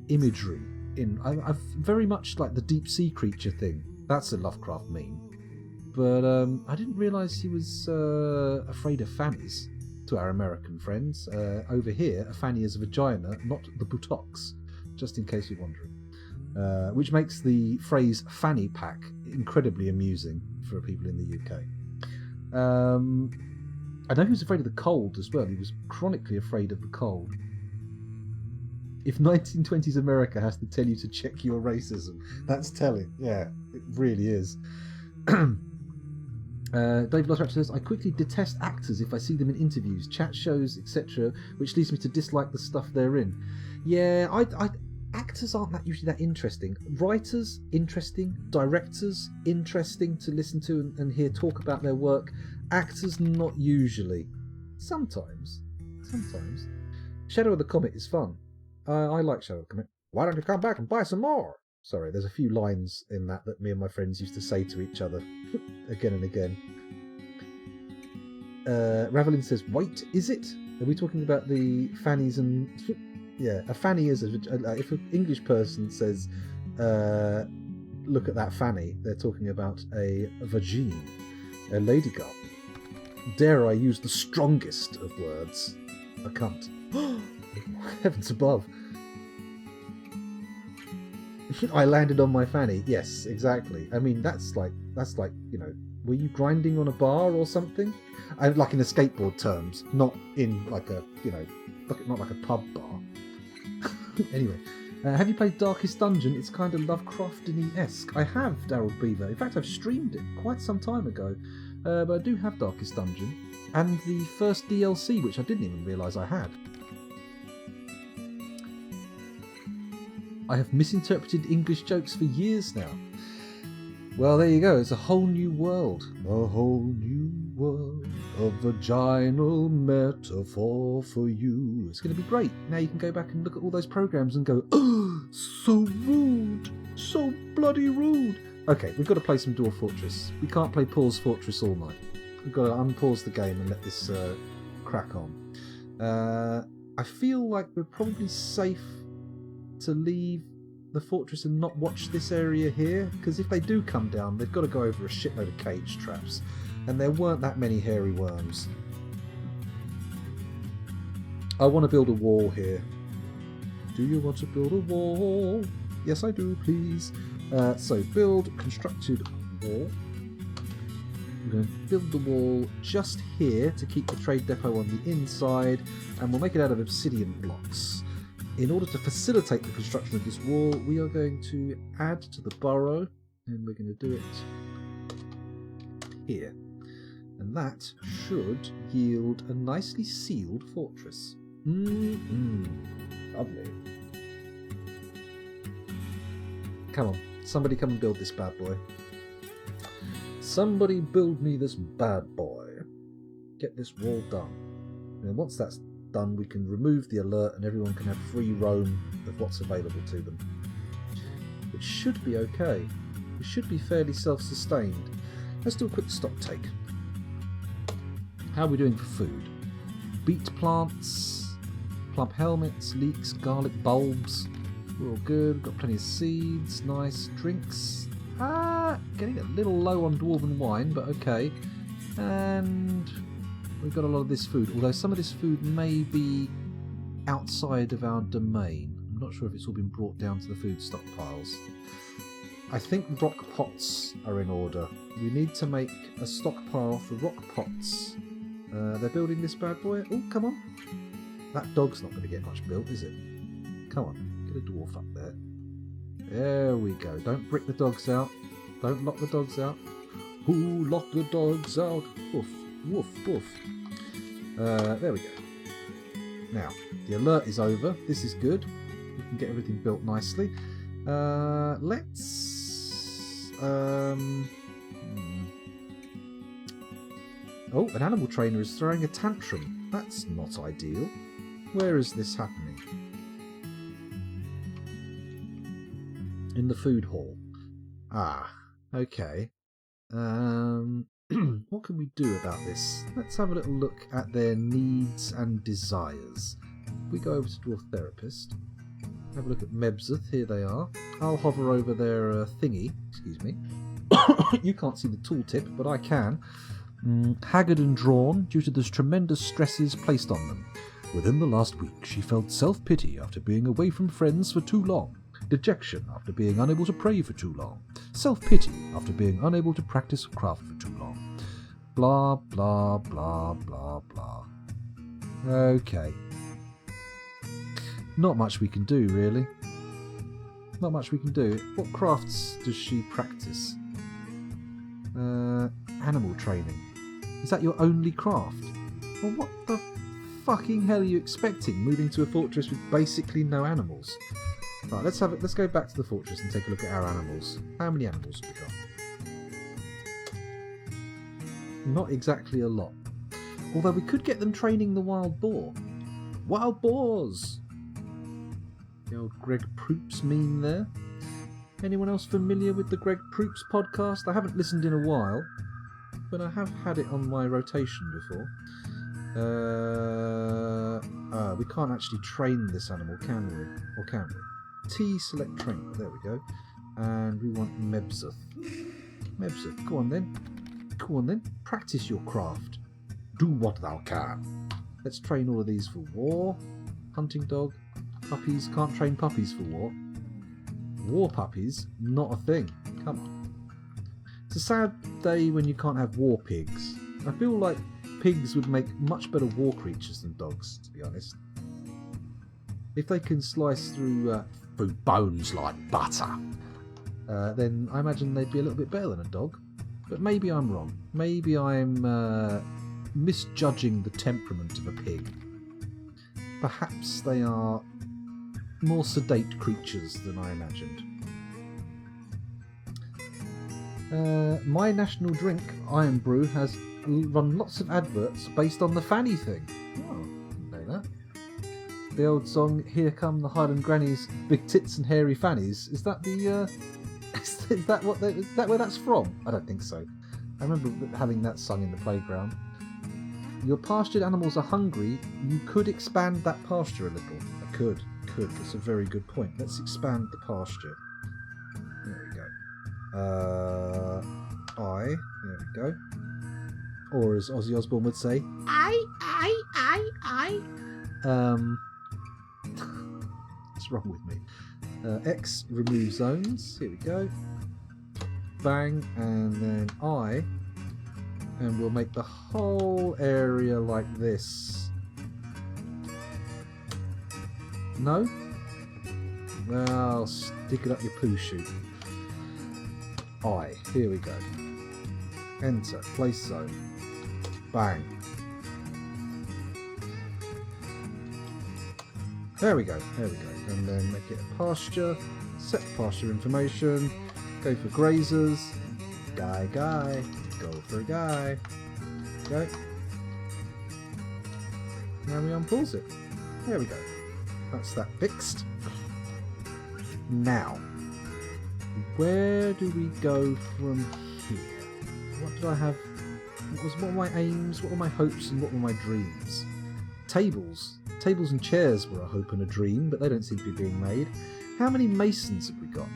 imagery in. I've very much like the deep sea creature thing. That's a Lovecraft meme. But I didn't realise he was afraid of fannies. To our American friends, over here, a fanny is a vagina, not the buttocks. Just in case you're wondering. Which makes the phrase fanny pack incredibly amusing for people in the UK. I know he was afraid of the cold as well. He was chronically afraid of the cold. If 1920s America has to tell you to check your racism, that's telling. Yeah, it really is. Dave Lothrop says, I quickly detest actors if I see them in interviews, chat shows, etc., which leads me to dislike the stuff they're in. Yeah, actors aren't usually that interesting. Writers, interesting. Directors, interesting to listen to and hear talk about their work. Actors, not usually. Sometimes. Shadow of the Comet is fun. I like Shadow of the Comet. Why don't you come back and buy some more? Sorry, there's a few lines in that me and my friends used to say to each other again and again. Ravelin says, wait, is it? Are we talking about the fannies and... Yeah, a fanny is... if an English person says, look at that fanny, they're talking about a vagine, a lady girl. Dare I use the strongest of words? A cunt. Heavens above. I landed on my fanny. Yes, exactly. I mean, that's like, were you grinding on a bar or something? Like in the skateboard terms, not in like a, not like a pub bar. Anyway, have you played Darkest Dungeon? It's kind of Lovecraftian-esque. I have, Daryl Beaver. In fact, I've streamed it quite some time ago. But I do have Darkest Dungeon. And the first DLC, which I didn't even realise I had. I have misinterpreted English jokes for years now. Well, there you go. It's a whole new world. A whole new world of vaginal metaphor for you. It's going to be great. Now you can go back and look at all those programs and go, oh, so rude. So bloody rude. Okay, we've got to play some Dwarf Fortress. We can't play Pause Fortress all night. We've got to unpause the game and let this crack on. I feel like we're probably safe to leave the fortress and not watch this area here, because if they do come down, they've got to go over a shitload of cage traps, and there weren't that many hairy worms. I want to build a wall here. Do you want to build a wall? Yes, I do, please. So build constructed wall. We're going to build the wall just here to keep the trade depot on the inside, and we'll make it out of obsidian blocks. In order to facilitate the construction of this wall, we are going to add to the burrow, and we're going to do it here. And that should yield a nicely sealed fortress. Lovely. Come on, somebody come and build this bad boy. Somebody build me this bad boy. Get this wall done. And once that's done, we can remove the alert and everyone can have free roam of what's available to them. It should be okay. We should be fairly self-sustained. Let's do a quick stock take. How are we doing for food? Beet plants, plump helmets, leeks, garlic bulbs. We're all good. We've got plenty of seeds. Nice. Drinks. Getting a little low on dwarven wine, but okay. And we've got a lot of this food, although some of this food may be outside of our domain. I'm not sure if it's all been brought down to the food stockpiles. I think rock pots are in order. We need to make a stockpile for rock pots. They're building this bad boy. Oh, come on. That dog's not going to get much built, is it? Come on, get a dwarf up there. There we go. Don't brick the dogs out. Don't lock the dogs out. Who locked the dogs out? Woof, woof, woof. There we go. Now, the alert is over. This is good. We can get everything built nicely. Let's... Oh, an animal trainer is throwing a tantrum. That's not ideal. Where is this happening? In the food hall. Ah, okay. What can we do about this? Let's have a little look at their needs and desires. We go over to Dwarf Therapist. Have a look at Mebzeth. Here they are. I'll hover over their thingy. Excuse me. You can't see the tooltip, but I can. Haggard and drawn due to the tremendous stresses placed on them. Within the last week, she felt self-pity after being away from friends for too long. Dejection after being unable to pray for too long. Self-pity after being unable to practice craft for too long. Blah, blah, blah, blah, blah. Okay. Not much we can do, really. Not much we can do. What crafts does she practice? Animal training. Is that your only craft? Well, what the fucking hell are you expecting, moving to a fortress with basically no animals? Right, let's go back to the fortress and take a look at our animals. How many animals have we got? Not exactly a lot. Although we could get them training the wild boar. Wild boars! The old Greg Proops meme there. Anyone else familiar with the Greg Proops podcast? I haven't listened in a while, but I have had it on my rotation before. We can't actually train this animal, can we? Or can we? T select train. There we go. And we want Mebzeth. Mebzeth, go on then. Go on then. Practice your craft. Do what thou can. Let's train all of these for war. Hunting dog. Puppies. Can't train puppies for war. War puppies? Not a thing. Come on. It's a sad day when you can't have war pigs. I feel like pigs would make much better war creatures than dogs, to be honest. If they can slice through bones like butter, then I imagine they'd be a little bit better than a dog. But maybe I'm wrong. Maybe I'm misjudging the temperament of a pig. Perhaps they are more sedate creatures than I imagined. My national drink, Iron Brew, has run lots of adverts based on the fanny thing. Oh, didn't know that. The old song "Here Come the Highland Grannies, Big Tits and Hairy Fannies." Is that the? Is that what? Is that where that's from? I don't think so. I remember having that sung in the playground. Your pastured animals are hungry. You could expand that pasture a little. I could. That's a very good point. Let's expand the pasture. There we go. There we go. Or as Ozzy Osbourne would say, I. What's wrong with me? X, remove zones. Here we go. Bang, and then I. And we'll make the whole area like this. No? Well, stick it up your poo chute. I. Here we go. Enter. Place zone. Bang. There we go. And then make it a pasture. Set pasture information. Go for grazers. Guy. Go for a guy. Go. Now we unpause it. There we go. That's that fixed. Now, where do we go from here? What did I have? What were my aims? What were my hopes? And what were my dreams? Tables. Tables and chairs were a hope and a dream, but they don't seem to be being made. How many masons have we got?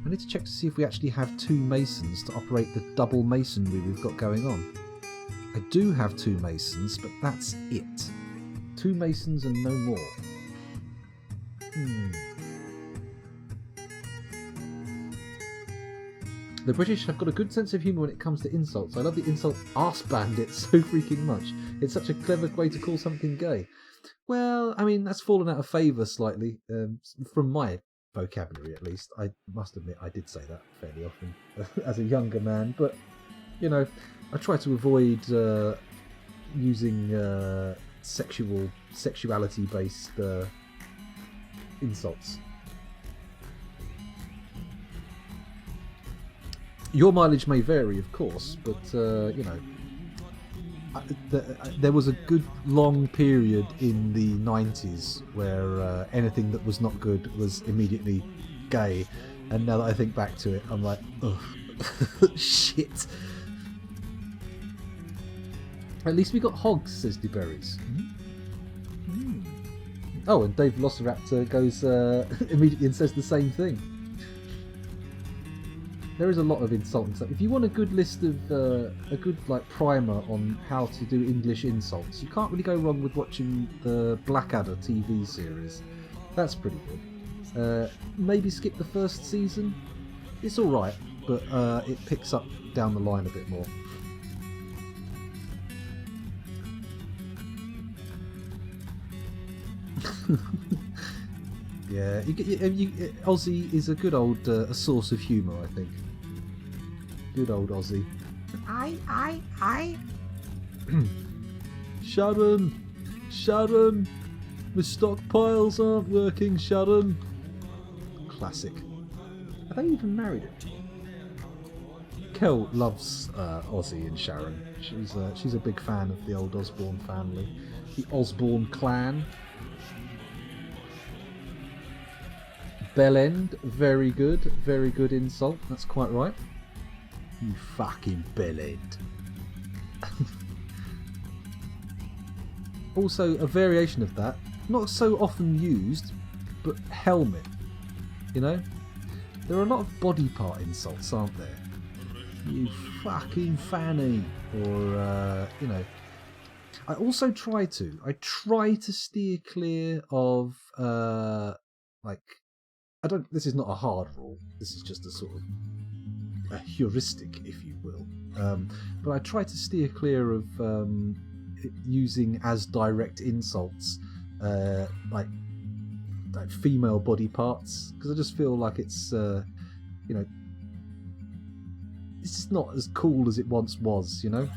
I need to check to see if we actually have 2 masons to operate the double masonry we've got going on. I do have 2 masons, but that's it. 2 masons and no more. The British have got a good sense of humour when it comes to insults. I love the insult arse bandit so freaking much. It's such a clever way to call something gay. Well, I mean, that's fallen out of favour slightly, from my vocabulary at least. I must admit I did say that fairly often as a younger man, but, you know, I try to avoid using sexuality-based insults. Your mileage may vary, of course, but, you know, there was a good long period in the 90s where anything that was not good was immediately gay, and now that I think back to it, I'm like, ugh, shit. At least we got hogs, says DeBerries. Oh, and Dave Velociraptor goes immediately and says the same thing. There is a lot of insulting stuff. If you want a good list of a good like primer on how to do English insults, you can't really go wrong with watching the Blackadder TV series. That's pretty good. Maybe skip the first season. It's all right, but it picks up down the line a bit more. Yeah, Aussie is a good old a source of humour, I think. Good old Aussie. I. Sharon, my stockpiles aren't working, Sharon. Classic. Are they even married? Kel loves Aussie and Sharon. She's a big fan of the old Osborne family, the Osborne clan. Bellend, very good insult. That's quite right. You fucking bellend. Also, a variation of that, not so often used, but helmet. You know, there are a lot of body part insults, aren't there? You fucking fanny, or you know. I also try to steer clear of like. This is not a hard rule. This is just a sort of a heuristic, if you will. But I try to steer clear of using as direct insults like female body parts, because I just feel like it's you know, it's just not as cool as it once was. You know,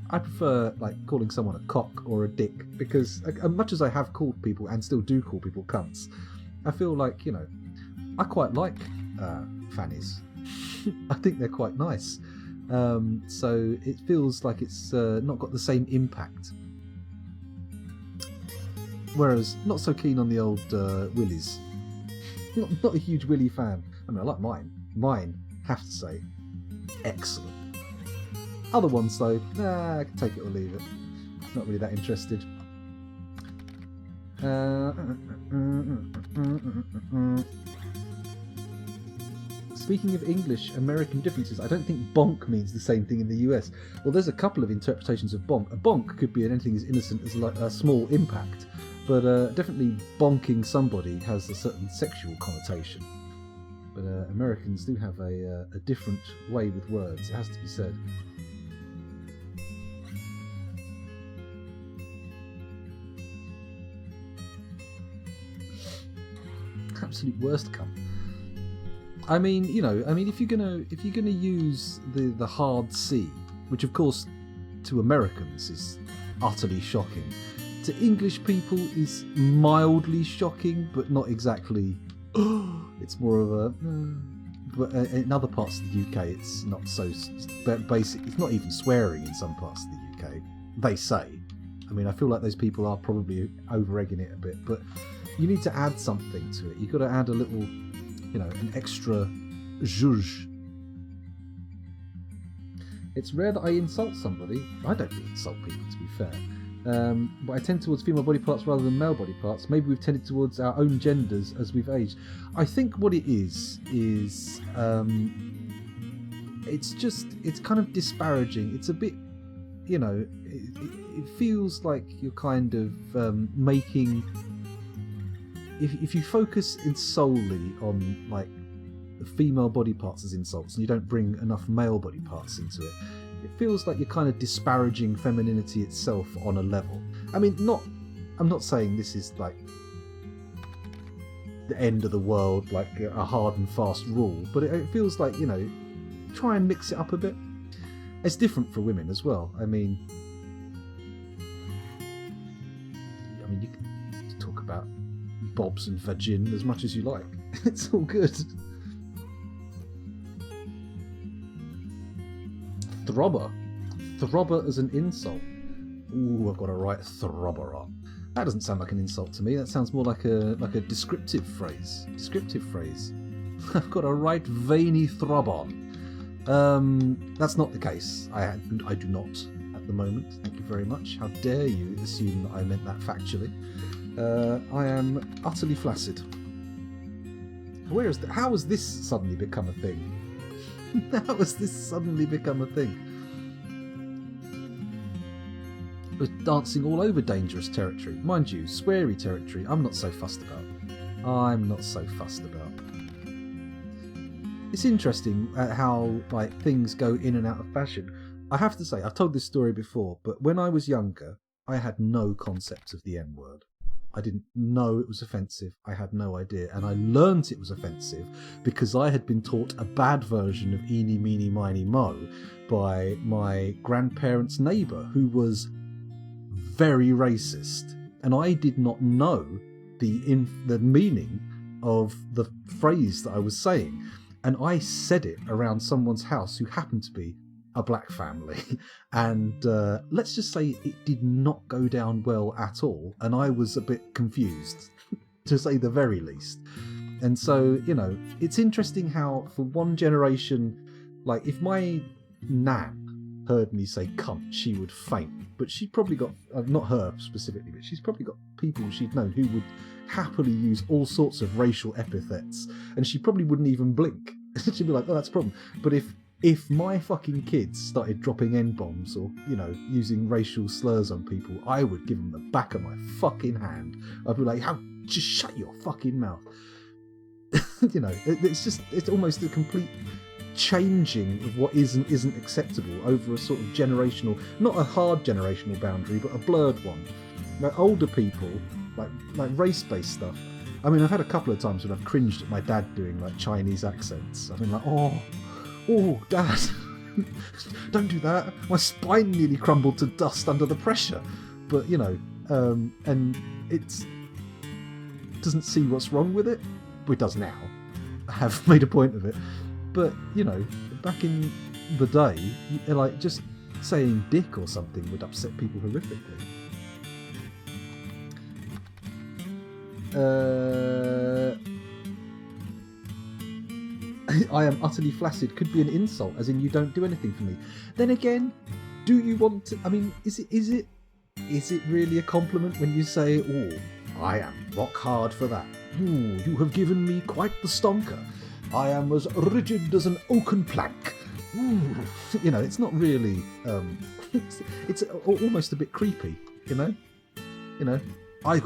I prefer like calling someone a cock or a dick, because as much as I have called people and still do call people cunts, I feel like, you know, I quite like fannies. I think they're quite nice. So it feels like it's not got the same impact. Whereas, not so keen on the old willies. Not a huge willy fan. I mean, I like mine. Mine, have to say, excellent. Other ones though, I can take it or leave it. Not really that interested. Speaking of English-American differences, I don't think bonk means the same thing in the US. Well, there's a couple of interpretations of bonk. A bonk could be anything as innocent as like a small impact, but definitely bonking somebody has a certain sexual connotation. But Americans do have a different way with words, it has to be said. Absolute worst cunt. I mean, you know, if you're gonna use the hard C, which of course to Americans is utterly shocking, to English people is mildly shocking, but not exactly. It's more of a. But in other parts of the UK, it's not so basic. It's not even swearing in some parts of the UK. They say, I mean, I feel like those people are probably over-egging it a bit, but you need to add something to it. You've got to add a little, an extra zhuzh. It's rare that I insult somebody. I don't really insult people, to be fair. But I tend towards female body parts rather than male body parts. Maybe we've tended towards our own genders as we've aged. I think what it is it's kind of disparaging. It's a bit, it feels like you're kind of making... If you focus in solely on, like, female body parts as insults and you don't bring enough male body parts into it, it feels like you're kind of disparaging femininity itself on a level. I mean, I'm not saying this is like the end of the world, like a hard and fast rule, but it feels like, try and mix it up a bit. It's different for women as well. I mean, you can talk about bobs and vagin as much as you like. It's all good. Throbber as an insult. Ooh, I've got to write throbber on. That doesn't sound like an insult to me. That sounds more like a descriptive phrase. I've got to write veiny throb on. That's not the case. I do not at the moment. Thank you very much. How dare you assume that I meant that factually? I am utterly flaccid. How has this suddenly become a thing? How has this suddenly become a thing? We're dancing all over dangerous territory. Mind you, sweary territory, I'm not so fussed about. It's interesting how things go in and out of fashion. I have to say, I've told this story before, but when I was younger, I had no concept of the N-word. I didn't know it was offensive. I had no idea. And I learnt it was offensive because I had been taught a bad version of Eeny, Meeny, Miny, Mo by my grandparents' neighbour, who was very racist. And I did not know the meaning of the phrase that I was saying. And I said it around someone's house who happened to be a black family, and let's just say it did not go down well at all, and I was a bit confused, to say the very least. And so, it's interesting how for one generation, like if my nan heard me say cunt, she would faint, but she probably got, not her specifically, but she's probably got people she'd known who would happily use all sorts of racial epithets, and she probably wouldn't even blink. She'd be like, oh, that's a problem. But if my fucking kids started dropping N-bombs or, using racial slurs on people, I would give them the back of my fucking hand. I'd be like, just shut your fucking mouth. It's almost a complete changing of what is and isn't acceptable over a sort of generational, not a hard generational boundary, but a blurred one. Like older people, like race-based stuff. I mean, I've had a couple of times when I've cringed at my dad doing like Chinese accents. I've been like, oh, Dad, don't do that. My spine nearly crumbled to dust under the pressure. But, and it doesn't see what's wrong with it. Well, it does now. I have made a point of it. But, back in the day, like, just saying dick or something would upset people horrifically. I am utterly flaccid could be an insult, as in you don't do anything for me. Then again, do you want to... I mean, is it really a compliment when you say, oh, I am rock hard for that. Ooh, you have given me quite the stonker. I am as rigid as an oaken plank. Ooh. It's not really... it's almost a bit creepy, I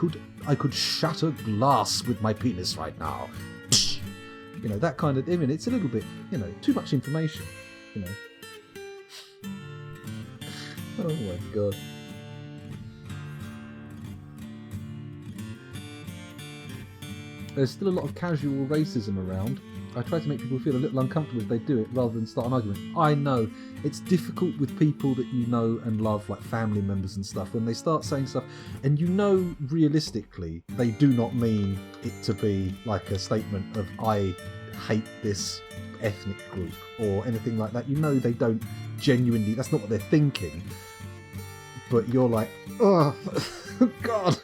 could shatter glass with my penis right now. That kind of... I mean, it's a little bit, too much information, Oh my god. There's still a lot of casual racism around. I try to make people feel a little uncomfortable if they do it, rather than start an argument. I know, it's difficult with people that you know and love, like family members and stuff, when they start saying stuff, and realistically, they do not mean it to be like a statement of, I hate this ethnic group, or anything like that. They don't genuinely, that's not what they're thinking. but you're like, oh, God.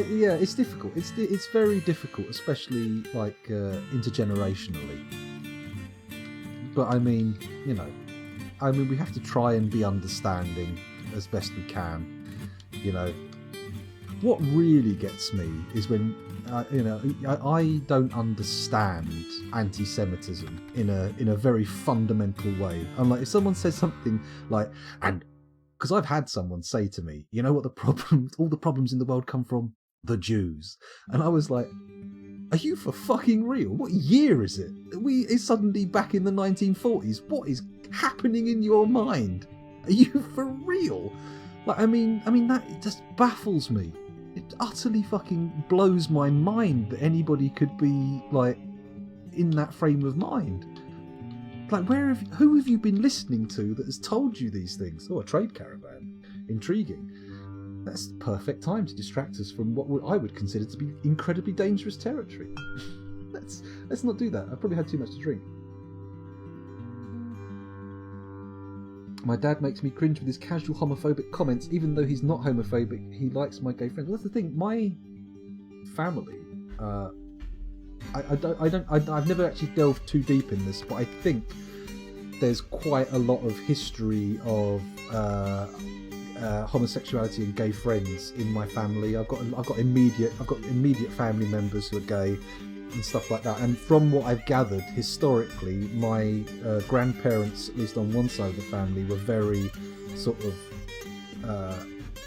Yeah, it's difficult. It's very difficult, especially like intergenerationally. But I mean, you know, we have to try and be understanding as best we can. You know, what really gets me is when you know, I don't understand anti-Semitism in a very fundamental way. I'm like, if someone says something like, and because I've had someone say to me, you know what all the problems in the world come from? The Jews. And I was like, are you for fucking real? What year is it? It's suddenly back in the 1940s. What is happening in your mind? Are you for real? Like, I mean that it just baffles me. It utterly fucking blows my mind that anybody could be like in that frame of mind. Like, who have you been listening to that has told you these things? Oh, a trade caravan. Intriguing. That's the perfect time to distract us from what I would consider to be incredibly dangerous territory. Let's not do that. I probably had too much to drink. My dad makes me cringe with his casual homophobic comments, even though he's not homophobic. He likes my gay friends. Well, that's the thing. My family, I've never actually delved too deep in this, but I think there's quite a lot of history of homosexuality and gay friends in my family. I've got immediate family members who are gay and stuff like that. And from what I've gathered historically, my grandparents, at least on one side of the family, were very sort of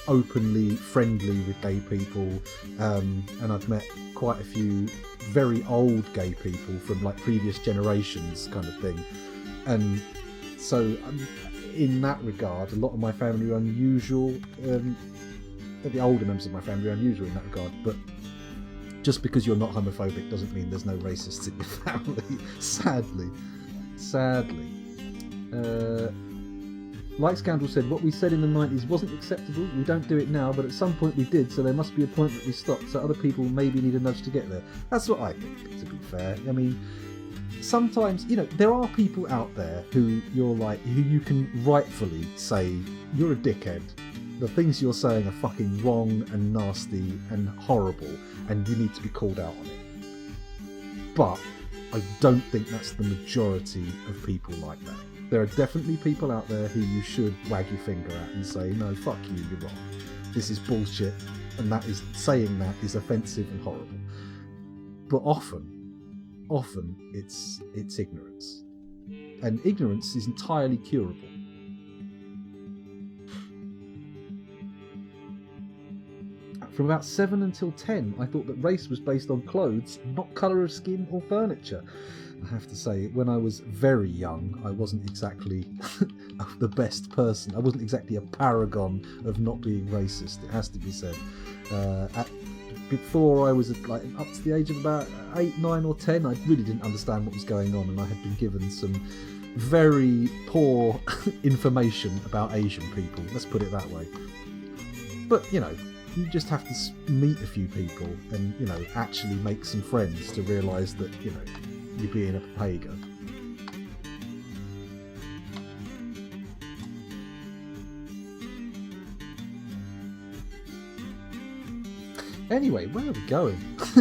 openly friendly with gay people, and I've met quite a few very old gay people from like previous generations, kind of thing. And so in that regard, a lot of my family are unusual. The older members of my family are unusual in that regard, but just because you're not homophobic doesn't mean there's no racists in your family. Sadly. Like Scandal said, what we said in the 90s wasn't acceptable. We don't do it now, but at some point we did, so there must be a point that we stopped, so other people maybe need a nudge to get there. That's what I think, to be fair. I mean, sometimes, you know, there are people out there who you can rightfully say, you're a dickhead. The things you're saying are fucking wrong and nasty and horrible, and you need to be called out on it. But I don't think that's the majority of people like that. There are definitely people out there who you should wag your finger at and say, no, fuck you, you're wrong. This is bullshit, and saying that is offensive and horrible. But often it's ignorance. And ignorance is entirely curable. From about 7 until 10, I thought that race was based on clothes, not colour of skin or furniture. I have to say, when I was very young, I wasn't exactly the best person. I wasn't exactly a paragon of not being racist, it has to be said. Before I was like up to the age of about 8, 9 or 10, I really didn't understand what was going on, and I had been given some very poor information about Asian people, let's put it that way. But, you know, you just have to meet a few people and, you know, actually make some friends to realise that, you know, you're being a pagan. Anyway, where are we going?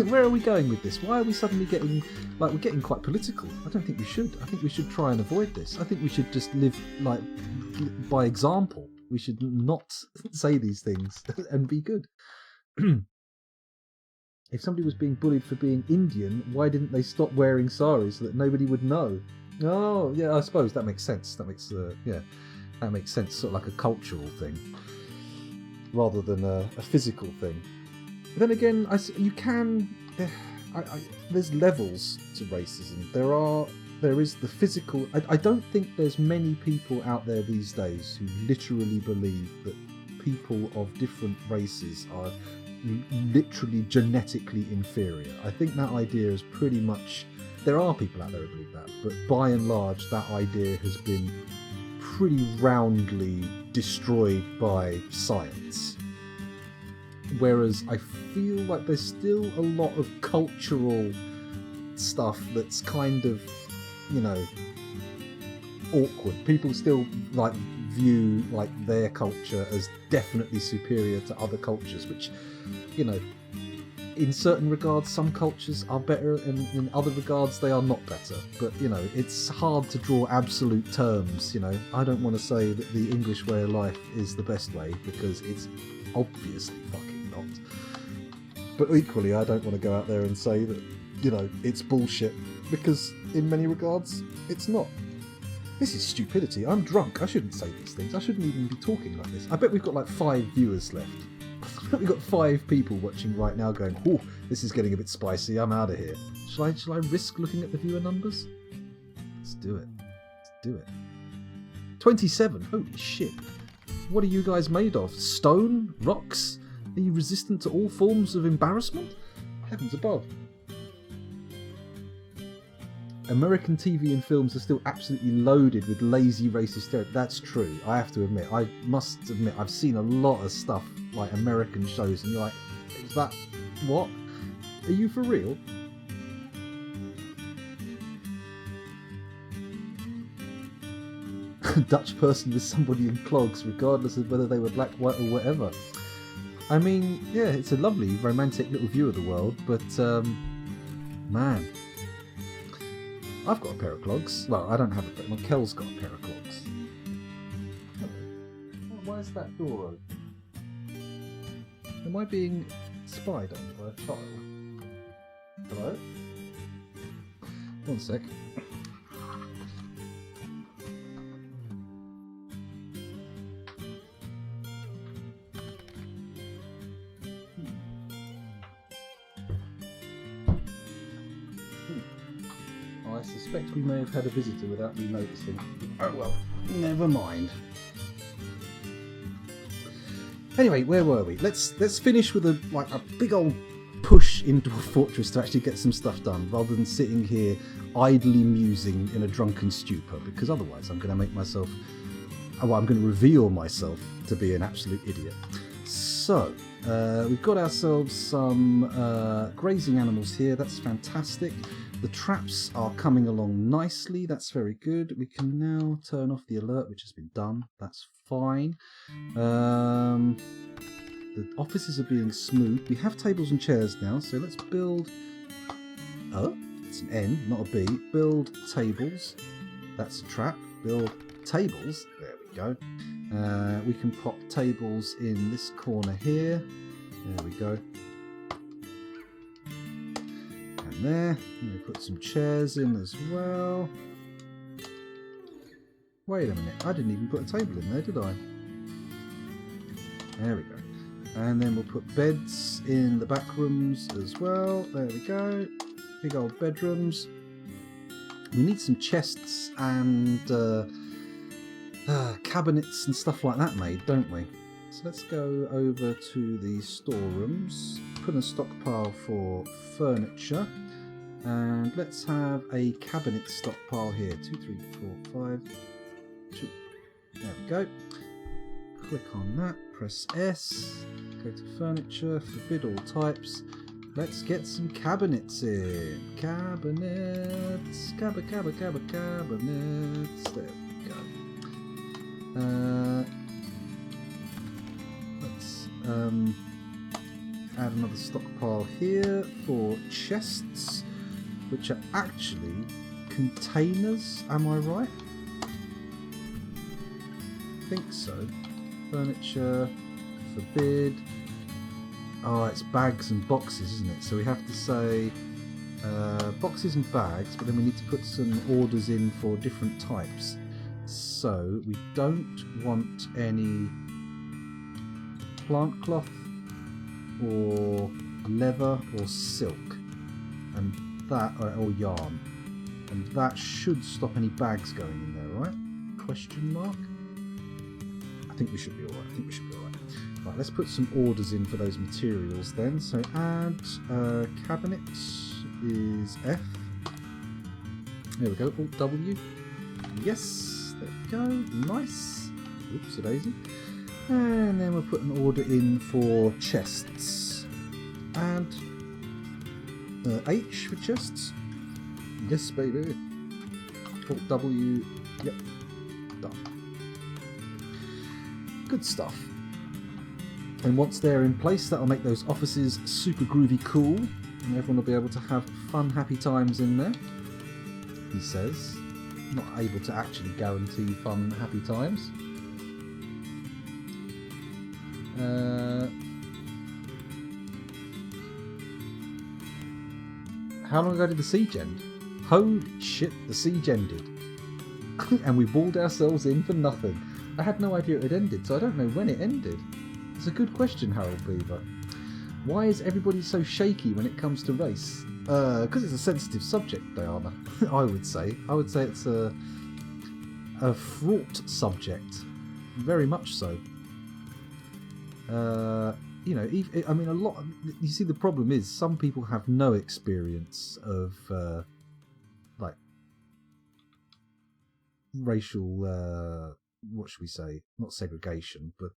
Where are we going with this? Why are we suddenly getting, like, we're getting quite political? I don't think we should. I think we should try and avoid this. I think we should just live, like, by example. We should not say these things and be good. If somebody was being bullied for being Indian, why didn't they stop wearing saris so that nobody would know? Oh, yeah, I suppose that makes sense. That makes sense, sort of like a cultural thing, rather than a physical thing. But then again, there's levels to racism. There is the physical. I don't think there's many people out there these days who literally believe that people of different races are literally genetically inferior. I think that idea is pretty much... There are people out there who believe that, but by and large that idea has been pretty roundly destroyed by science. Whereas I feel like there's still a lot of cultural stuff that's kind of, you know, awkward. People still like view like their culture as definitely superior to other cultures, which, you know, in certain regards some cultures are better and in other regards they are not better. But, you know, it's hard to draw absolute terms. You know, I don't want to say that the English way of life is the best way, because it's obviously fucking not. But equally, I don't want to go out there and say that, you know, it's bullshit, because in many regards it's not. This is stupidity. I'm drunk. I shouldn't say these things. I shouldn't even be talking like this. I bet we've got like 5 viewers left. We've got 5 people watching right now going, "Oh, this is getting a bit spicy. I'm out of here." Shall I risk looking at the viewer numbers? Let's do it. Let's do it. 27. Holy shit. What are you guys made of? Stone? Rocks? Are you resistant to all forms of embarrassment? Heavens above. American TV and films are still absolutely loaded with lazy racist stereotypes. That's true. I have to admit. I must admit, I've seen a lot of stuff like American shows, and you're like, is that what? Are you for real? Dutch person with somebody in clogs, regardless of whether they were black, white, or whatever. I mean, yeah, it's a lovely, romantic little view of the world, but man. I've got a pair of clogs. Well, I don't have a pair. Well, Kel's got a pair of clogs. Where's that door open? Am I being spied on by a child? Hello? One sec. I suspect we may have had a visitor without me noticing. Oh well, never mind. Anyway, where were we? Let's finish with a big old push into a fortress to actually get some stuff done, rather than sitting here idly musing in a drunken stupor, because otherwise I'm going to make myself... well, I'm going to reveal myself to be an absolute idiot. So, we've got ourselves some grazing animals here. That's fantastic. The traps are coming along nicely. That's very good. We can now turn off the alert, which has been done. That's fine. The offices are being smooth. We have tables and chairs now, so let's build... Oh, it's an N, not a B. Build tables. That's a trap. Build tables. There we go. We can pop tables in this corner here. There we go. And there. And we put some chairs in as well. Wait a minute. I didn't even put a table in there, did I? There we go. And then we'll put beds in the back rooms as well. There we go. Big old bedrooms. We need some chests and cabinets and stuff like that made, don't we? So let's go over to the storerooms, put in a stockpile for furniture, and let's have a cabinet stockpile here. 2, 3, 4, 5, 2. There we go. Click on that, press S, go to furniture, forbid all types. Let's get some cabinets in. Cabinets, cabinets. There we go. Let's add another stockpile here for chests, which are actually containers. Am I right? I think so. Furniture, forbid. Oh, it's bags and boxes, isn't it? So we have to say boxes and bags, but then we need to put some orders in for different types. So we don't want any plant cloth or leather or silk, and that or yarn, and that should stop any bags going in there, right? Question mark. I think we should be alright. Right, let's put some orders in for those materials then. So add cabinet is F. There we go. Alt W. Yes. There we go. Nice. Oops, a daisy. And then we'll put an order in for chests. Add H for chests. Yes, baby. Alt W. Yep. Done. Good stuff. And once they're in place, that'll make those offices super groovy cool, and everyone will be able to have fun, happy times in there, he says. Not able to actually guarantee fun, happy times. How long ago did the siege end? Holy shit, the siege ended. And we walled ourselves in for nothing. I had no idea it had ended, so I don't know when it ended. It's a good question, Harold Beaver. Why is everybody so shaky when it comes to race? Because it's a sensitive subject, Diana, I would say. I would say it's a fraught subject. Very much so. You know, I mean, a lot. You see, the problem is some people have no experience of like racial. What should we say? Not segregation, but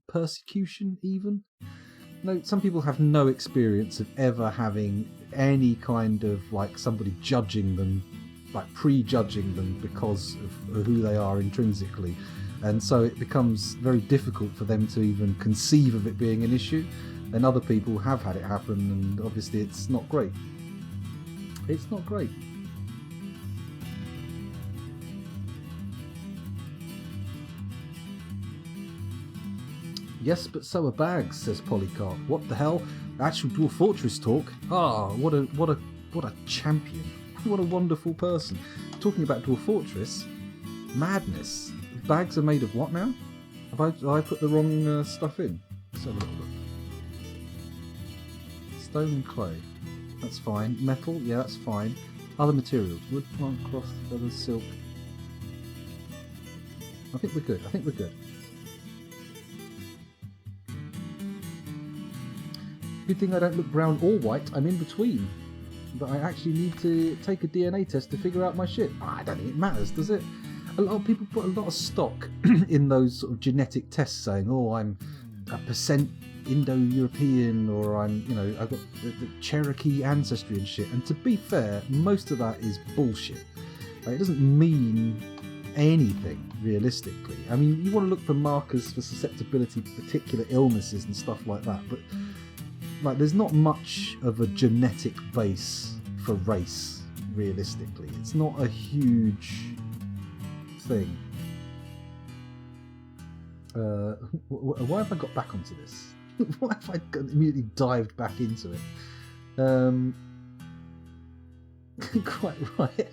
persecution. Even. No, some people have no experience of ever having any kind of like somebody judging them, like prejudging them because of who they are intrinsically. And so it becomes very difficult for them to even conceive of it being an issue. And other people have had it happen, and obviously it's not great. It's not great. Yes, but so are bags, says Polycarp. What the hell? Actual Dwarf Fortress talk? Ah, what a champion. What a wonderful person. Talking about Dwarf Fortress, madness. Bags are made of what now? Have I put the wrong stuff in? Let's have a little look. Stone and clay. That's fine. Metal, yeah, that's fine. Other materials. Wood, plant, cloth, feathers, silk. I think we're good. I think we're good. Good thing I don't look brown or white. I'm in between. But I actually need to take a DNA test to figure out my shit. I don't think it matters, does it? A lot of people put a lot of stock in those sort of genetic tests, saying, "Oh, I'm a percent Indo-European," or "I'm, you know, I've got the Cherokee ancestry and shit." And to be fair, most of that is bullshit. Like, it doesn't mean anything realistically. I mean, you want to look for markers for susceptibility to particular illnesses and stuff like that, but like, there's not much of a genetic base for race realistically. It's not a huge thing. Why have I got back onto this? Why have I immediately dived back into it? Quite right.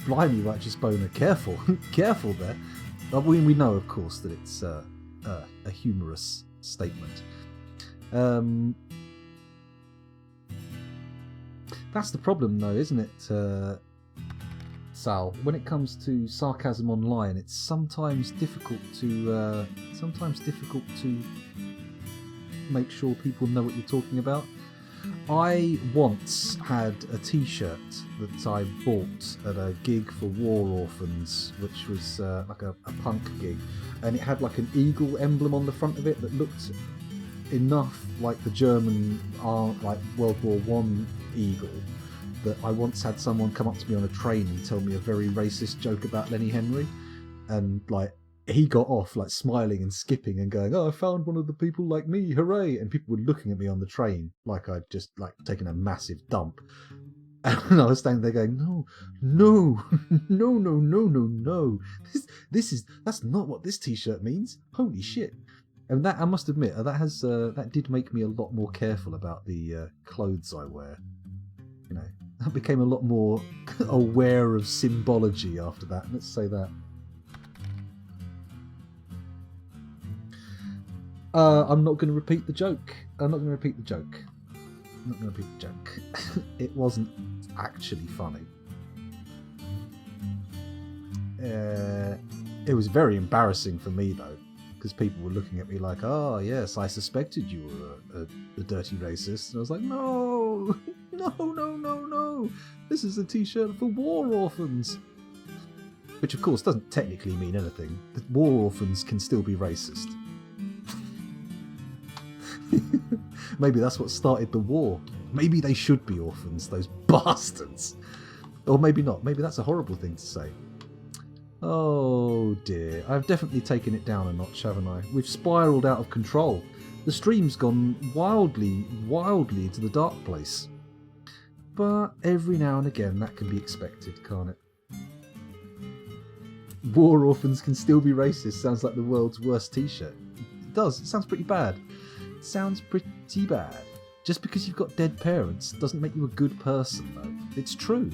Blimey, Righteous Boner, careful. Careful there. We know, of course, that it's a humorous statement. That's the problem, though, isn't it, Sal? When it comes to sarcasm online, it's sometimes difficult to make sure people know what you're talking about. I once had a T-shirt that I bought at a gig for War Orphans, which was like a punk gig, and it had like an eagle emblem on the front of it that looked enough like the German like World War One eagle that I once had someone come up to me on a train and tell me a very racist joke about Lenny Henry, and like he got off like smiling and skipping and going, "Oh, I found one of the people like me, hooray!" And people were looking at me on the train like I'd just like taken a massive dump. And I was standing there going, no, no, no, no, no, no, no. That's not what this T-shirt means. Holy shit! And that, I must admit, that did make me a lot more careful about the clothes I wear. You know, I became a lot more aware of symbology after that. Let's say that. I'm not going to repeat the joke. It wasn't actually funny. It was very embarrassing for me, though, because people were looking at me like, "Oh, yes, I suspected you were a dirty racist." And I was like, "No, no, no, no, no. This is a T-shirt for War Orphans." Which, of course, doesn't technically mean anything. The War Orphans can still be racist. Maybe that's what started the war. Maybe they should be orphans, those bastards. Or maybe not. Maybe that's a horrible thing to say. Oh dear. I've definitely taken it down a notch, haven't I? We've spiralled out of control. The stream's gone wildly into the dark place. But every now and again that can be expected, can't it? War orphans can still be racist sounds like the world's worst t-shirt. It does. It sounds pretty bad. It sounds pretty bad. Just because you've got dead parents doesn't make you a good person, though. It's true.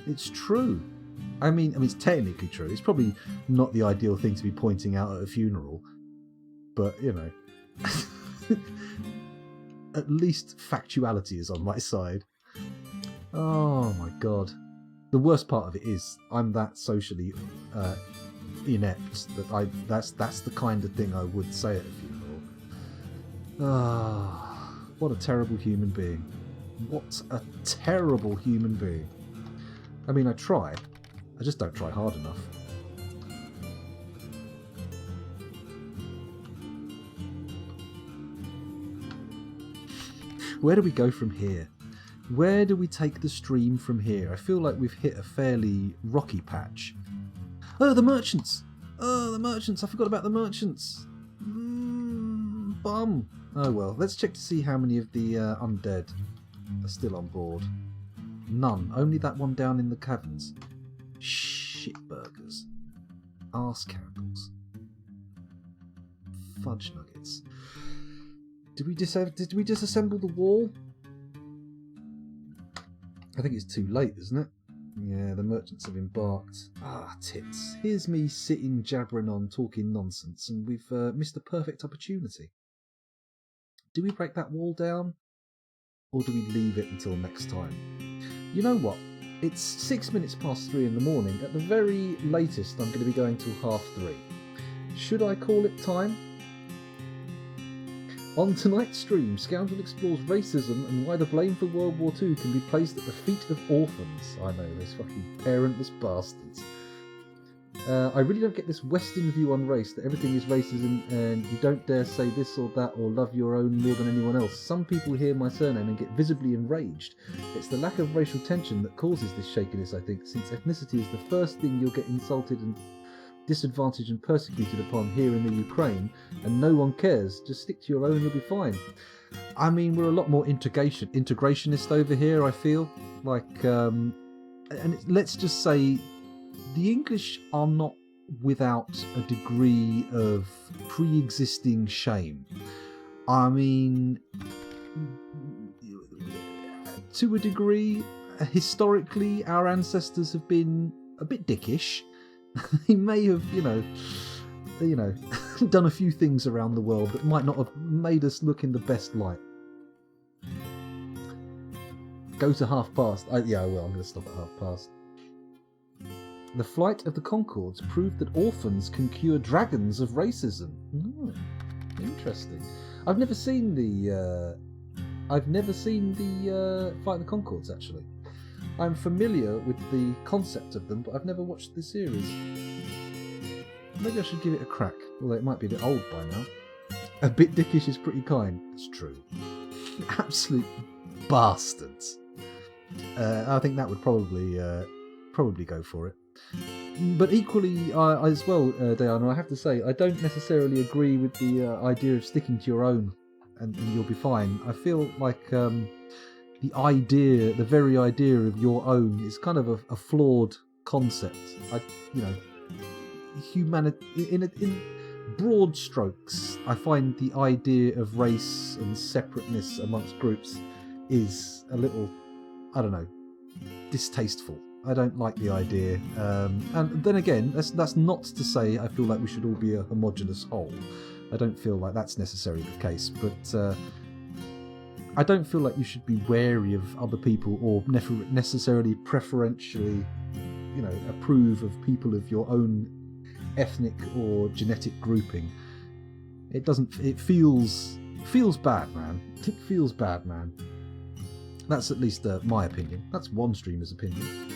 It's true. I mean, it's technically true. It's probably not the ideal thing to be pointing out at a funeral. But, you know. At least factuality is on my side. Oh my god. The worst part of it is I'm that socially inept that that's the kind of thing I would say at a funeral. Ah, what a terrible human being. What a terrible human being. I mean, I try. I just don't try hard enough. Where do we go from here? Where do we take the stream from here? I feel like we've hit a fairly rocky patch. Oh, the merchants! Oh, the merchants! I forgot about the merchants! Bum! Oh well, let's check to see how many of the undead are still on board. None. Only that one down in the caverns. Shit burgers. Arse candles. Fudge nuggets. Did we disassemble the wall? I think it's too late, isn't it? Yeah, the merchants have embarked. Ah, tits. Here's me sitting jabbering on, talking nonsense, and we've missed a perfect opportunity. Do we break that wall down? Or do we leave it until next time? You know what? It's 6 minutes past 3 in the morning. At the very latest, I'm going to be going till 3:30. Should I call it time? On tonight's stream, Scoundrel explores racism and why the blame for World War II can be placed at the feet of orphans. I know, those fucking parentless bastards. I really don't get this Western view on race, that everything is racism and you don't dare say this or that or love your own more than anyone else. Some people hear my surname and get visibly enraged. It's the lack of racial tension that causes this shakiness, I think, since ethnicity is the first thing you'll get insulted and disadvantaged and persecuted upon here in the Ukraine, and no one cares. Just stick to your own, you'll be fine. I mean, we're a lot more integrationist over here, I feel. Like, let's just say the English are not without a degree of pre-existing shame. I mean, to a degree, historically, our ancestors have been a bit dickish. He may have, you know, done a few things around the world that might not have made us look in the best light. Go to past. Yeah, I will. I'm going to stop at 1/2 The flight of the Concords proved that orphans can cure dragons of racism. Interesting. I've never seen the Flight of the Concords, actually. I'm familiar with the concept of them, but I've never watched the series. Maybe I should give it a crack, although it might be a bit old by now. A bit dickish is pretty kind. It's true. Absolute bastards. I think that would probably go for it. But equally, as well, Diana, I have to say, I don't necessarily agree with the idea of sticking to your own and you'll be fine. I feel like the very idea of your own is kind of a flawed concept. Humanity, in broad strokes, I find the idea of race and separateness amongst groups is a little, I don't know, distasteful. I don't like the idea. And then again, that's not to say I feel like we should all be a homogenous whole. I don't feel like that's necessarily the case, but I don't feel like you should be wary of other people or necessarily preferentially, approve of people of your own ethnic or genetic grouping. It feels bad, man. It feels bad, man. That's at least my opinion. That's one streamer's opinion.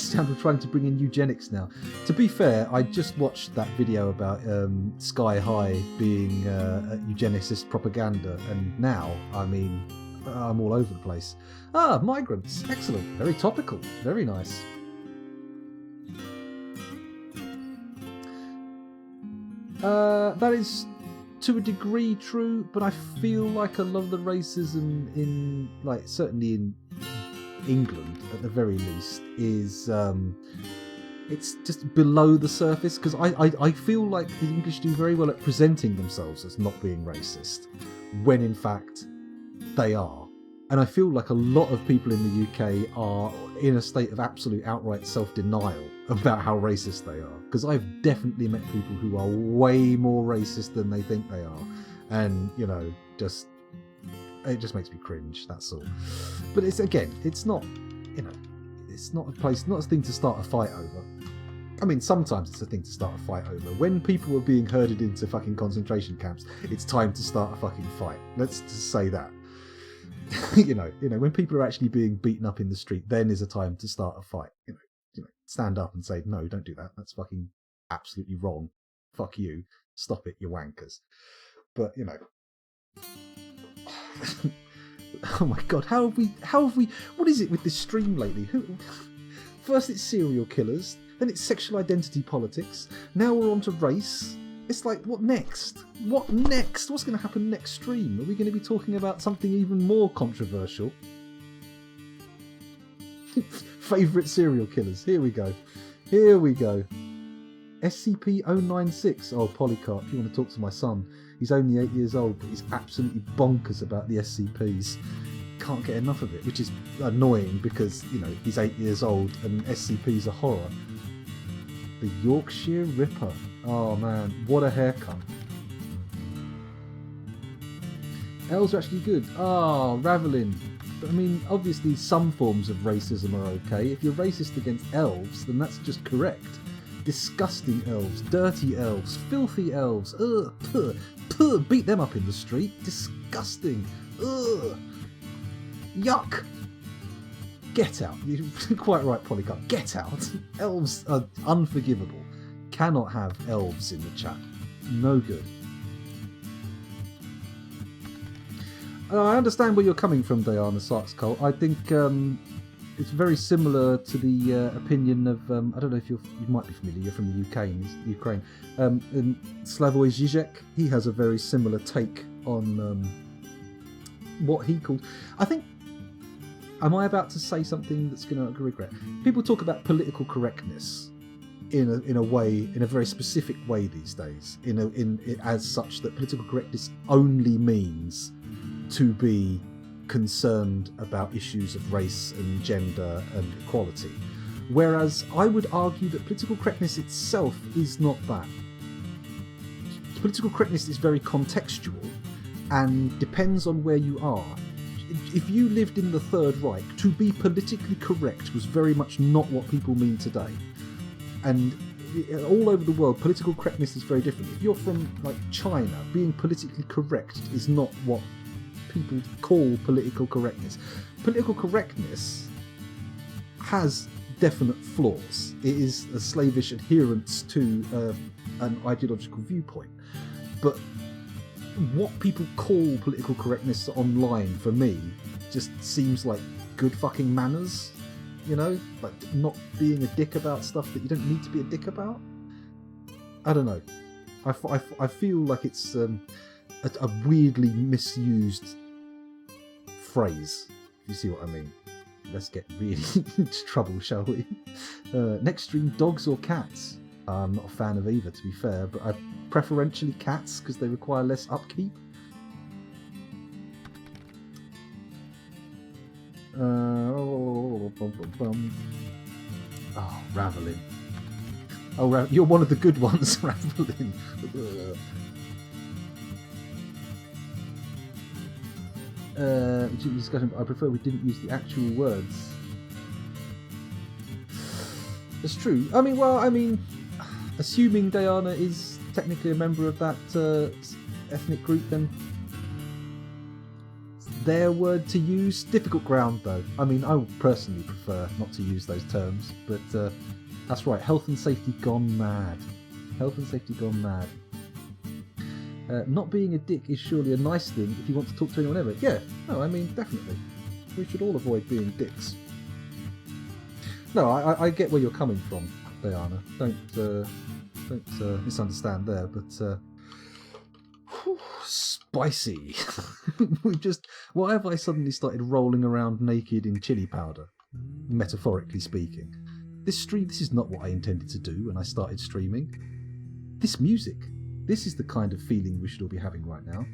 sound of trying to bring in eugenics now. To be fair, I just watched that video about Sky High being eugenicist propaganda, and now, I mean, I'm all over the place. Ah, migrants. Excellent. Very topical. Very nice. That is to a degree true, but I feel like a lot of the racism in, like, certainly in England at the very least, is it's just below the surface, because I feel like the English do very well at presenting themselves as not being racist, when in fact they are. And I feel like a lot of people in the UK are in a state of absolute outright self-denial about how racist they are. Because I've definitely met people who are way more racist than they think they are. And, you know, it just makes me cringe, that's all. But it's not, you know, it's not a thing to start a fight over. I mean, sometimes it's a thing to start a fight over. When people are being herded into fucking concentration camps, it's time to start a fucking fight. Let's just say that. you know, when people are actually being beaten up in the street, then is a time to start a fight. You know, stand up and say, no, don't do that. That's fucking absolutely wrong. Fuck you. Stop it, you wankers. But, you know. Oh my god, how have we what is it with this stream lately? First it's serial killers, then it's sexual identity politics, now we're on to race. It's like, what next? What next? What's going to happen next stream? Are we going to be talking about something even more controversial? Favourite serial killers. Here we go. SCP-096. Oh, Polycarp, if you want to talk to my son. He's only 8 years old, but he's absolutely bonkers about the SCPs. Can't get enough of it, which is annoying because, you know, he's 8 years old and SCPs are horror. The Yorkshire Ripper. Oh man, what a haircut. Elves are actually good. Ah, Ravelin. But I mean, obviously some forms of racism are okay. If you're racist against elves, then that's just correct. Disgusting elves, dirty elves, filthy elves. Ugh, puh, puh, beat them up in the street. Disgusting. Ugh. Yuck. Get out. You're quite right, Polycarp. Get out. Elves are unforgivable. Cannot have elves in the chat. No good. I understand where you're coming from, Diana Sarks-Cole. I think it's very similar to the opinion of, I don't know if you might be familiar, you're from the UK, Ukraine. Slavoj Žižek, he has a very similar take on what he called, I think, am I about to say something that's going to regret? People talk about political correctness in a way, in a very specific way these days, as such that political correctness only means to be concerned about issues of race and gender and equality. Whereas I would argue that political correctness itself is not that. Political correctness is very contextual and depends on where you are. If you lived in the Third Reich, to be politically correct was very much not what people mean today. And all over the world, political correctness is very different. If you're from, like, China, being politically correct is not what people call political correctness. Political correctness has definite flaws. It is a slavish adherence to an ideological viewpoint. But what people call political correctness online, for me, just seems like good fucking manners. You know, like not being a dick about stuff that you don't need to be a dick about. I don't know. I feel like it's a weirdly misused phrase, if you see what I mean. Let's get really into trouble, shall we? Next stream, dogs or cats? I'm not a fan of either, to be fair, but I preferentially cats because they require less upkeep. Oh, Ravelin. Oh, you're one of the good ones, Ravelin. Discussion. I prefer we didn't use the actual words. That's true. I mean, assuming Diana is technically a member of that ethnic group, then their word to use. Difficult ground, though. I mean, I would personally prefer not to use those terms, but that's right. Health and safety gone mad. Health and safety gone mad. Not being a dick is surely a nice thing if you want to talk to anyone ever. Yeah, no, I mean, definitely. We should all avoid being dicks. No, I get where you're coming from, Diana. Don't misunderstand there, but spicy. Why have I suddenly started rolling around naked in chili powder? Metaphorically speaking. This is not what I intended to do when I started streaming. This music. This is the kind of feeling we should all be having right now.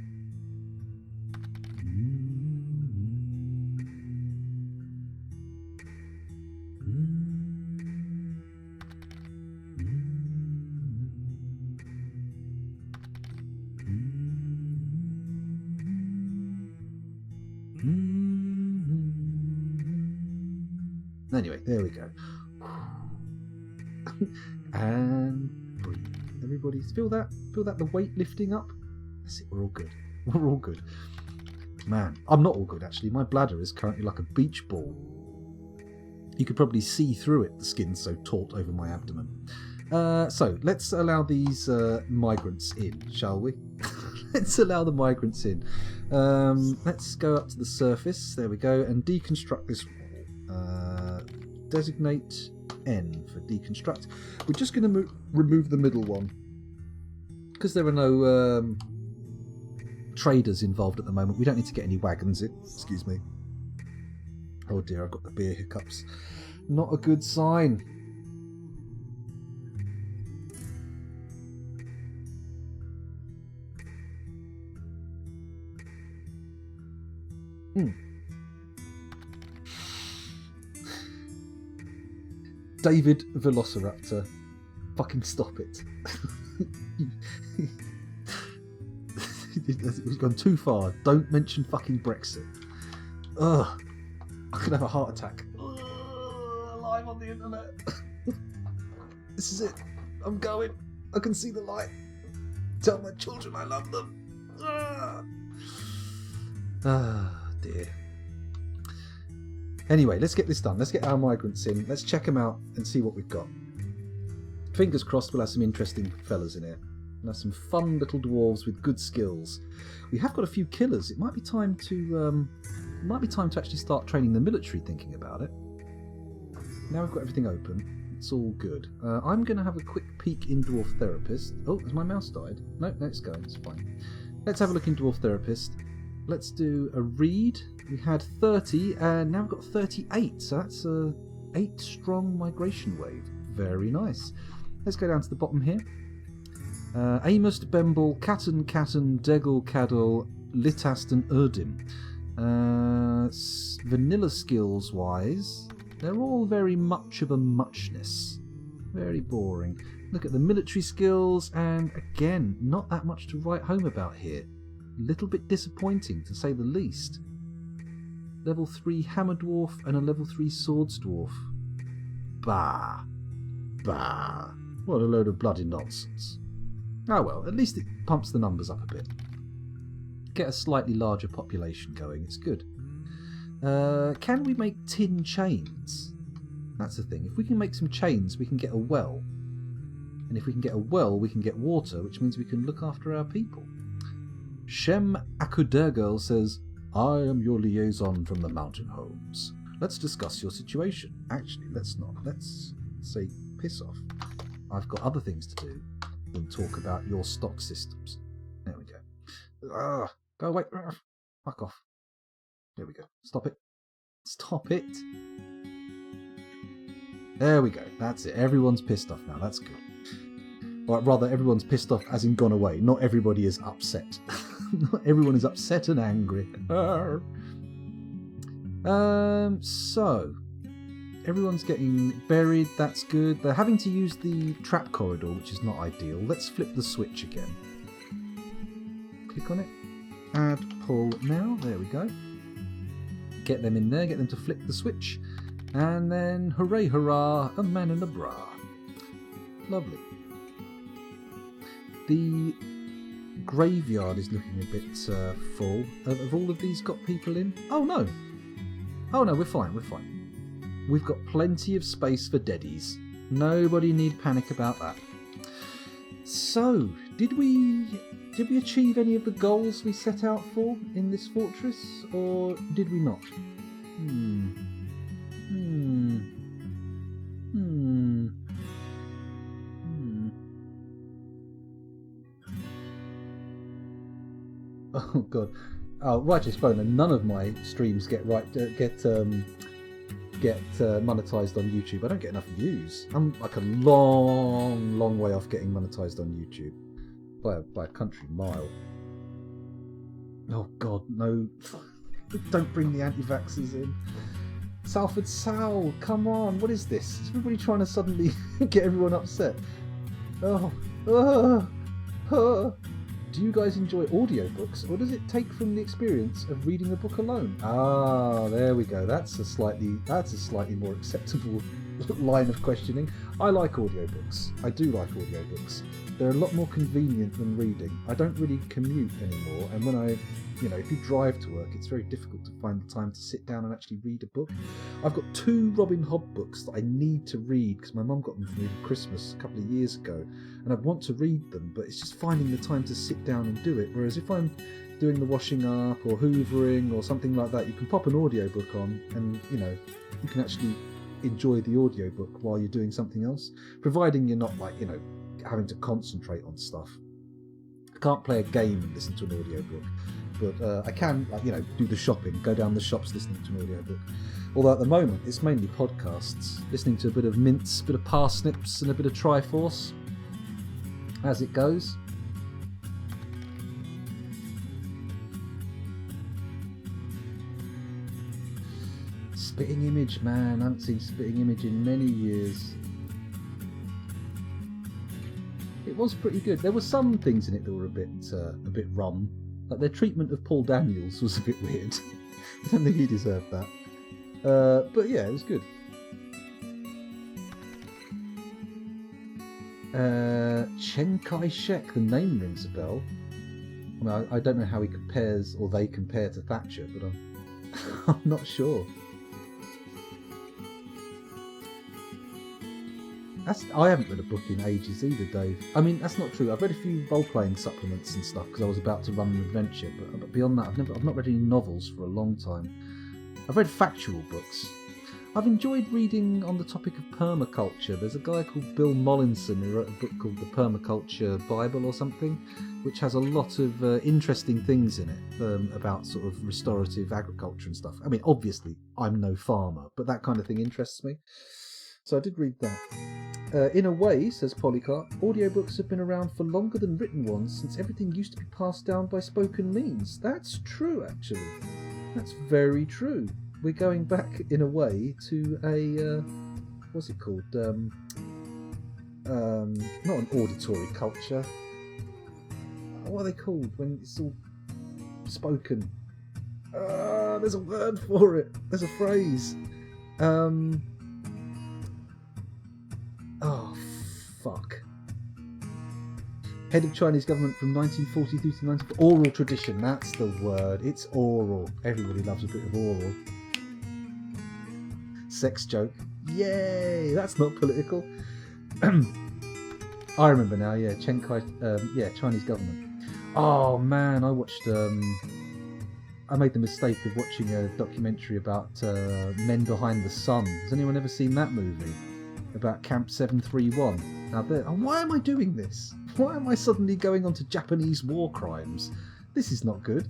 Anyway, there we go. And breathe. Everybody feel that? Feel that the weight lifting up? That's it, we're all good. We're all good. Man, I'm not all good actually. My bladder is currently like a beach ball. You could probably see through it, the skin's so taut over my abdomen. So, let's allow these migrants in, shall we? Let's allow the migrants in. Let's go up to the surface, there we go, and deconstruct this wall. Designate N for deconstruct. We're just going to remove the middle one because there are no traders involved at the moment. We don't need to get any wagons in. Excuse me. Oh dear, I've got the beer hiccups. Not a good sign. David Velociraptor, fucking stop it. We've gone too far. Don't mention fucking Brexit. Ugh. I could have a heart attack. Ugh, live on the internet. This is it. I'm going. I can see the light. Tell my children I love them. Ah, dear. Anyway, let's get this done. Let's get our migrants in. Let's check them out and see what we've got. Fingers crossed we'll have some interesting fellas in here. We'll have some fun little dwarves with good skills. We have got a few killers. It might be time to actually start training the military, thinking about it. Now we've got everything open. It's all good. I'm going to have a quick peek in Dwarf Therapist. Oh, has my mouse died? No, it's going. It's fine. Let's have a look in Dwarf Therapist. Let's do a read. We had 30 and now we've got 38. So that's a 8 strong migration wave. Very nice. Let's go down to the bottom here. Amust, Bemble, Katten, Degel, Cadel, Litast and Urdim. Vanilla skills wise, they're all very much of a muchness. Very boring. Look at the military skills and again, not that much to write home about here. Little bit disappointing to say the least. Level 3 Hammer Dwarf and a level 3 Swords Dwarf. Bah. Bah. What a load of bloody nonsense. Oh well, at least it pumps the numbers up a bit. Get a slightly larger population going, it's good. Can we make tin chains? That's the thing. If we can make some chains, we can get a well. And if we can get a well, we can get water, which means we can look after our people. Shem Akudergirl says, I am your liaison from the mountain homes. Let's discuss your situation. Actually, let's not. Let's say piss off. I've got other things to do than talk about your stock systems. There we go. Go away. Fuck off. There we go. Stop it. Stop it. There we go. That's it. Everyone's pissed off now. That's good. Or rather, everyone's pissed off as in gone away. Not everybody is upset. Not everyone is upset and angry. So, everyone's getting buried. That's good. They're having to use the trap corridor, which is not ideal. Let's flip the switch again. Click on it. Add pull now. There we go. Get them in there. Get them to flick the switch. And then, hooray, hurrah, a man and a bra. Lovely. The graveyard is looking a bit full. Have all of these got people in? Oh no, we're fine. We've got plenty of space for deadies. Nobody need panic about that. So, did we achieve any of the goals we set out for in this fortress, or did we not? Oh god. Oh, righteous boner. None of my streams get monetized on YouTube. I don't get enough views. I'm like a long way off getting monetized on YouTube by a country mile. Oh god, no! Don't bring the anti-vaxxers in. Salford Sal, come on! What is this? Is everybody trying to suddenly get everyone upset? Do you guys enjoy audiobooks, or does it take from the experience of reading a book alone? Ah, there we go. That's a slightly more acceptable line of questioning. I like audiobooks. I do like audiobooks. They're a lot more convenient than reading. I don't really commute anymore, and when if you drive to work, it's very difficult to find the time to sit down and actually read a book. I've got 2 Robin Hood books that I need to read because my mum got them for me for Christmas a couple of years ago, and I want to read them, but it's just finding the time to sit down and do it. Whereas if I'm doing the washing up or hoovering or something like that, you can pop an audiobook on and you can actually enjoy the audiobook while you're doing something else, providing you're not having to concentrate on stuff. I can't play a game and listen to an audiobook, but I can do the shopping, go down the shops listening to an audiobook. Although at the moment it's mainly podcasts, listening to a bit of mince, a bit of parsnips and a bit of Triforce as it goes. Spitting Image, man, I haven't seen Spitting Image in many years. It was pretty good. There were some things in it that were a bit rum. Like their treatment of Paul Daniels was a bit weird. I don't think he deserved that. But yeah, it was good. Chiang Kai-shek, the name rings a bell. I mean, I don't know how he compares, or they compare to Thatcher, but I'm not sure. I haven't read a book in ages either, Dave. I mean, that's not true. I've read a few role-playing supplements and stuff because I was about to run an adventure, but beyond that, I've not read any novels for a long time. I've read factual books. I've enjoyed reading on the topic of permaculture. There's a guy called Bill Mollinson who wrote a book called The Permaculture Bible or something, which has a lot of interesting things in it about sort of restorative agriculture and stuff. I mean, obviously, I'm no farmer, but that kind of thing interests me. So I did read that. In a way, says Polycarp, audiobooks have been around for longer than written ones since everything used to be passed down by spoken means. That's true, actually. That's very true. We're going back, in a way, to a... what's it called? Not an auditory culture. What are they called when it's all spoken? There's a word for it. There's a phrase. Oh, fuck. Head of Chinese government from 1943 to 1940. Oral tradition, that's the word. It's oral. Everybody loves a bit of oral. Sex joke. Yay! That's not political. I remember now, yeah. Chiang Kai, Chinese government. Oh, man, I watched... I made the mistake of watching a documentary about Men Behind the Sun. Has anyone ever seen that movie? About Camp 731. Now, why am I doing this? Why am I suddenly going on to Japanese war crimes? This is not good.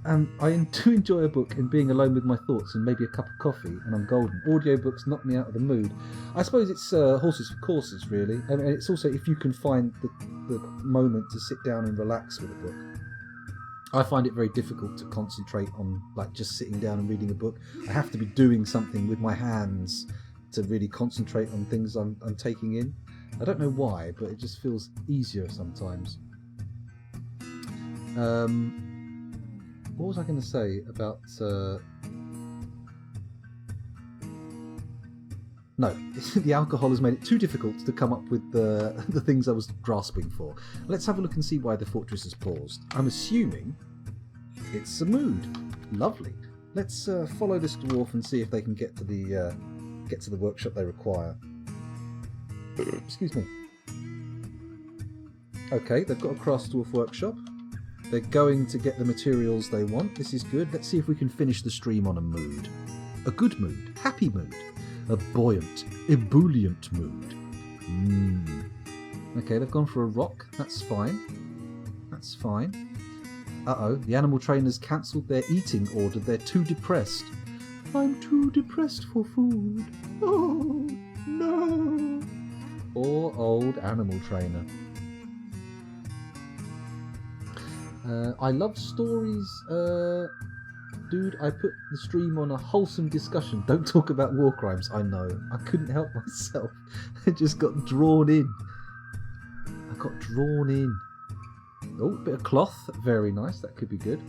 I do enjoy a book and being alone with my thoughts and maybe a cup of coffee, and I'm golden. Audiobooks knock me out of the mood. I suppose it's horses for courses, really. And it's also if you can find the moment to sit down and relax with a book. I find it very difficult to concentrate on just sitting down and reading a book. I have to be doing something with my hands to really concentrate on things I'm taking in. I don't know why, but it just feels easier sometimes. What was I going to say about... No, No, the alcohol has made it too difficult to come up with the things I was grasping for. Let's have a look and see why the fortress has paused. I'm assuming it's a mood. Lovely. Let's follow this dwarf and see if they can get to the workshop they require. Excuse me. Okay, they've got a crafts dwarf workshop. They're going to get the materials they want. This is good. Let's see if we can finish the stream on a mood. A good mood. Happy mood. A buoyant, ebullient mood. Okay, they've gone for a rock. That's fine. That's fine. Uh-oh, the animal trainers cancelled their eating order. They're too depressed. I'm too depressed for food. Oh, no. Poor old animal trainer. I love stories. Dude, I put the stream on a wholesome discussion. Don't talk about war crimes. I know. I couldn't help myself. I just got drawn in. I got drawn in. Oh, a bit of cloth. Very nice. That could be good.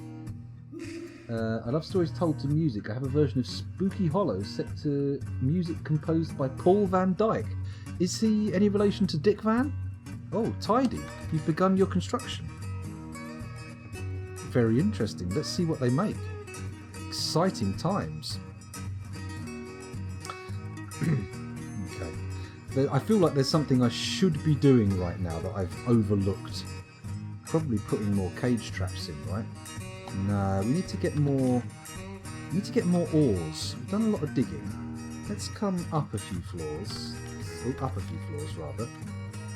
I love stories told to music. I have a version of Spooky Hollow set to music composed by Paul Van Dyke. Is he any relation to Dick Van? Oh, tidy. You've begun your construction. Very interesting. Let's see what they make. Exciting times. Okay. I feel like there's something I should be doing right now that I've overlooked. Probably putting more cage traps in, right? No, we need to get more. We need to get more ores. We've done a lot of digging. Let's come up a few floors. Oh, up a few floors rather.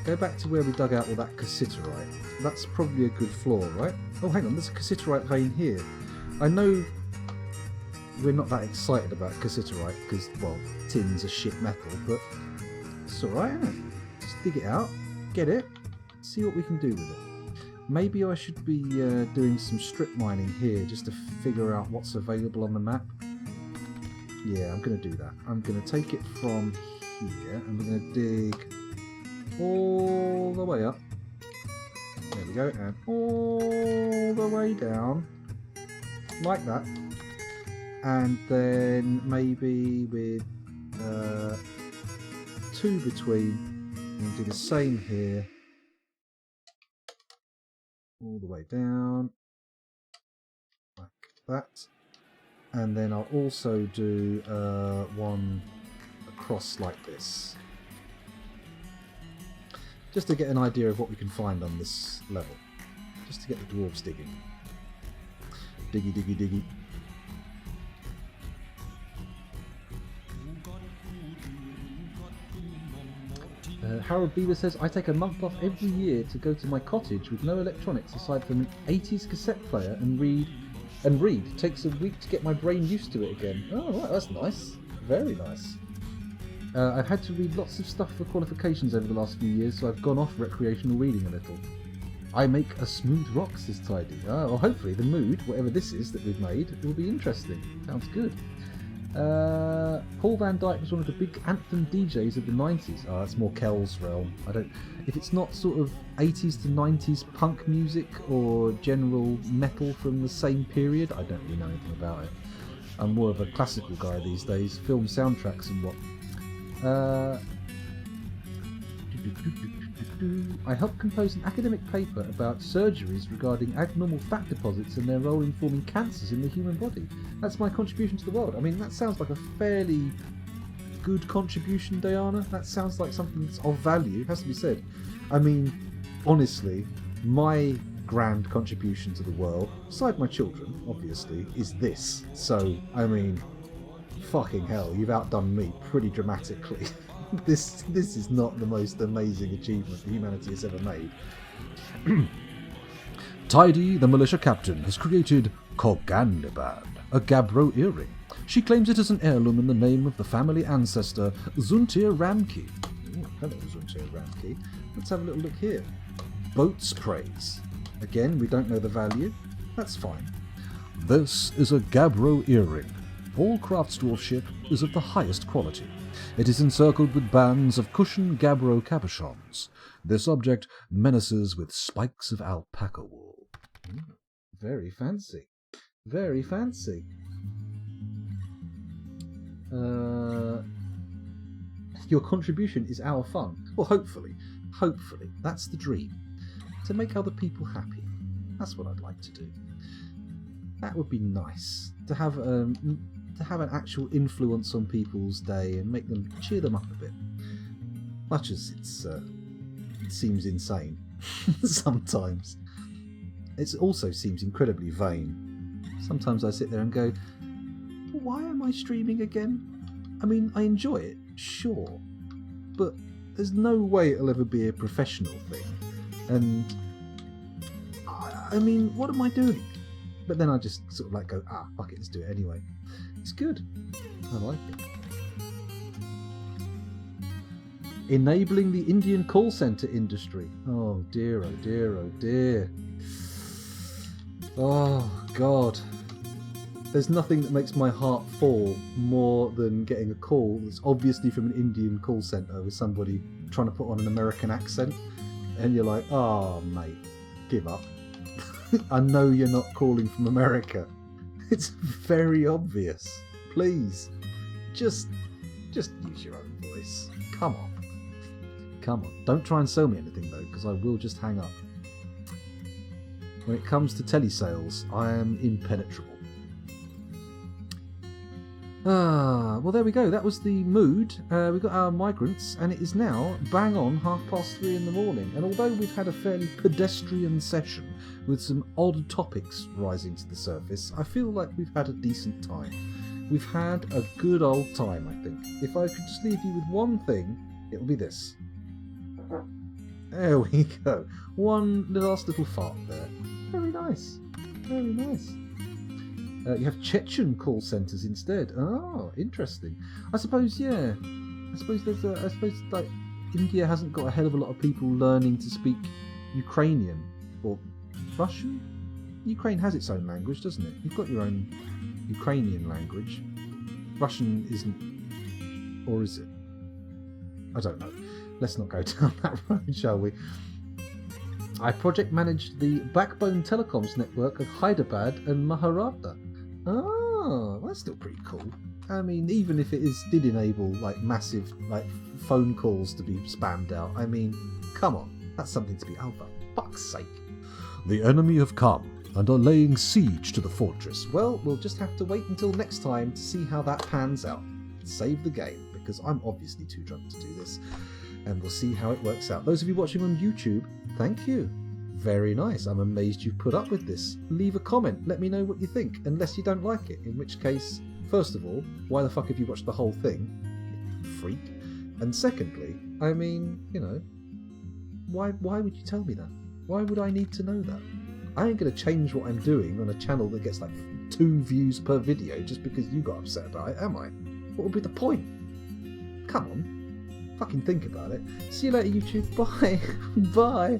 Go back to where we dug out all that cassiterite. That's probably a good floor, right? Oh, hang on, there's a cassiterite vein here. I know we're not that excited about cassiterite because, well, tin's a shit metal, but it's alright, isn't it? Just dig it out, get it, see what we can do with it. Maybe I should be doing some strip mining here just to figure out what's available on the map. Yeah, I'm going to do that. I'm going to take it from here and we're going to dig all the way up. There we go, and all the way down, like that. And then maybe with 2 between, and do the same here. All the way down, like that. And then I'll also do one across like this. Just to get an idea of what we can find on this level. Just to get the dwarves digging. Diggy, diggy, diggy. Harold Beaver says, I take a month off every year to go to my cottage with no electronics aside from an 80s cassette player and read. Takes a week to get my brain used to it again. Oh, right, that's nice. Very nice. I've had to read lots of stuff for qualifications over the last few years, so I've gone off recreational reading a little. I make a smooth rock, says Tidy. Well, hopefully the mood, whatever this is that we've made, will be interesting. Sounds good. Paul Van Dyke was one of the big anthem DJs of the 90s. Oh, that's more Kel's realm. If it's not sort of 80s to 90s punk music or general metal from the same period, I don't really know anything about it. I'm more of a classical guy these days, film soundtracks and what. I helped compose an academic paper about surgeries regarding abnormal fat deposits and their role in forming cancers in the human body. That's my contribution to the world. I mean, that sounds like a fairly good contribution, Diana. That sounds like something that's of value, has to be said. I mean, honestly, my grand contribution to the world, aside my children, obviously, is this. So, I mean, fucking hell, you've outdone me pretty dramatically. This is not the most amazing achievement humanity has ever made. Tidy, the militia captain, has created Kogandabad, a Gabbro earring. She claims it as an heirloom in the name of the family ancestor Zuntir Ramki. Ooh, hello, Zuntir Ramki. Let's have a little look here. Boat's praise. Again, we don't know the value. That's fine. This is a Gabbro earring. All crafts dwarfship is of the highest quality. It is encircled with bands of cushion Gabbro cabochons. This object menaces with spikes of alpaca wool. Very fancy. Very fancy. Your contribution is our fun. Well, hopefully, that's the dream. To make other people happy. That's what I'd like to do. That would be nice. To have an actual influence on people's day and make them cheer them up a bit. Much as it seems insane sometimes. It also seems incredibly vain. Sometimes I sit there and go, why am I streaming again? I mean, I enjoy it, sure, but there's no way it'll ever be a professional thing. And I mean, what am I doing? But then I just sort of like go, fuck it, let's do it anyway. It's good. I like it. Enabling the Indian call centre industry. Oh dear, oh dear, oh dear. Oh God. There's nothing that makes my heart fall more than getting a call that's obviously from an Indian call centre with somebody trying to put on an American accent, and you're like, oh mate, give up. I know you're not calling from America. It's very obvious. Please, just use your own voice. Come on. Don't try and sell me anything though, because I will just hang up. When it comes to telesales, I am impenetrable. Well, there we go. That was the mood. We've got our migrants, and it is now bang on 3:30 in the morning. And although we've had a fairly pedestrian session with some odd topics rising to the surface, I feel like we've had a decent time. We've had a good old time, I think. If I could just leave you with one thing, it will be this. There we go. One last little fart there. Very nice. Very nice. You have Chechen call centres instead. Oh, interesting. I suppose, yeah. I suppose like India hasn't got a hell of a lot of people learning to speak Ukrainian or Russian. Ukraine has its own language, doesn't it? You've got your own Ukrainian language. Russian isn't, or is it? I don't know. Let's not go down that road, shall we? I project managed the backbone telecoms network of Hyderabad and Maharashtra. Oh, that's still pretty cool. I mean, even if it did enable like massive like phone calls to be spammed out, I mean, come on, that's something to be out for fuck's sake. The enemy have come and are laying siege to the fortress. Well, we'll just have to wait until next time to see how that pans out. Save the game, because I'm obviously too drunk to do this, and we'll see how it works out. Those of you watching on YouTube, thank you. Very nice. I'm amazed you've put up with this. Leave a comment. Let me know what you think, unless you don't like it, in which case, first of all, why the fuck have you watched the whole thing? Freak. And secondly, I mean, you know, why would you tell me that? Why would I need to know that? I ain't going to change what I'm doing on a channel that gets like 2 views per video just because you got upset about it, am I? What would be the point? Come on. Fucking think about it. See you later, YouTube. Bye. Bye.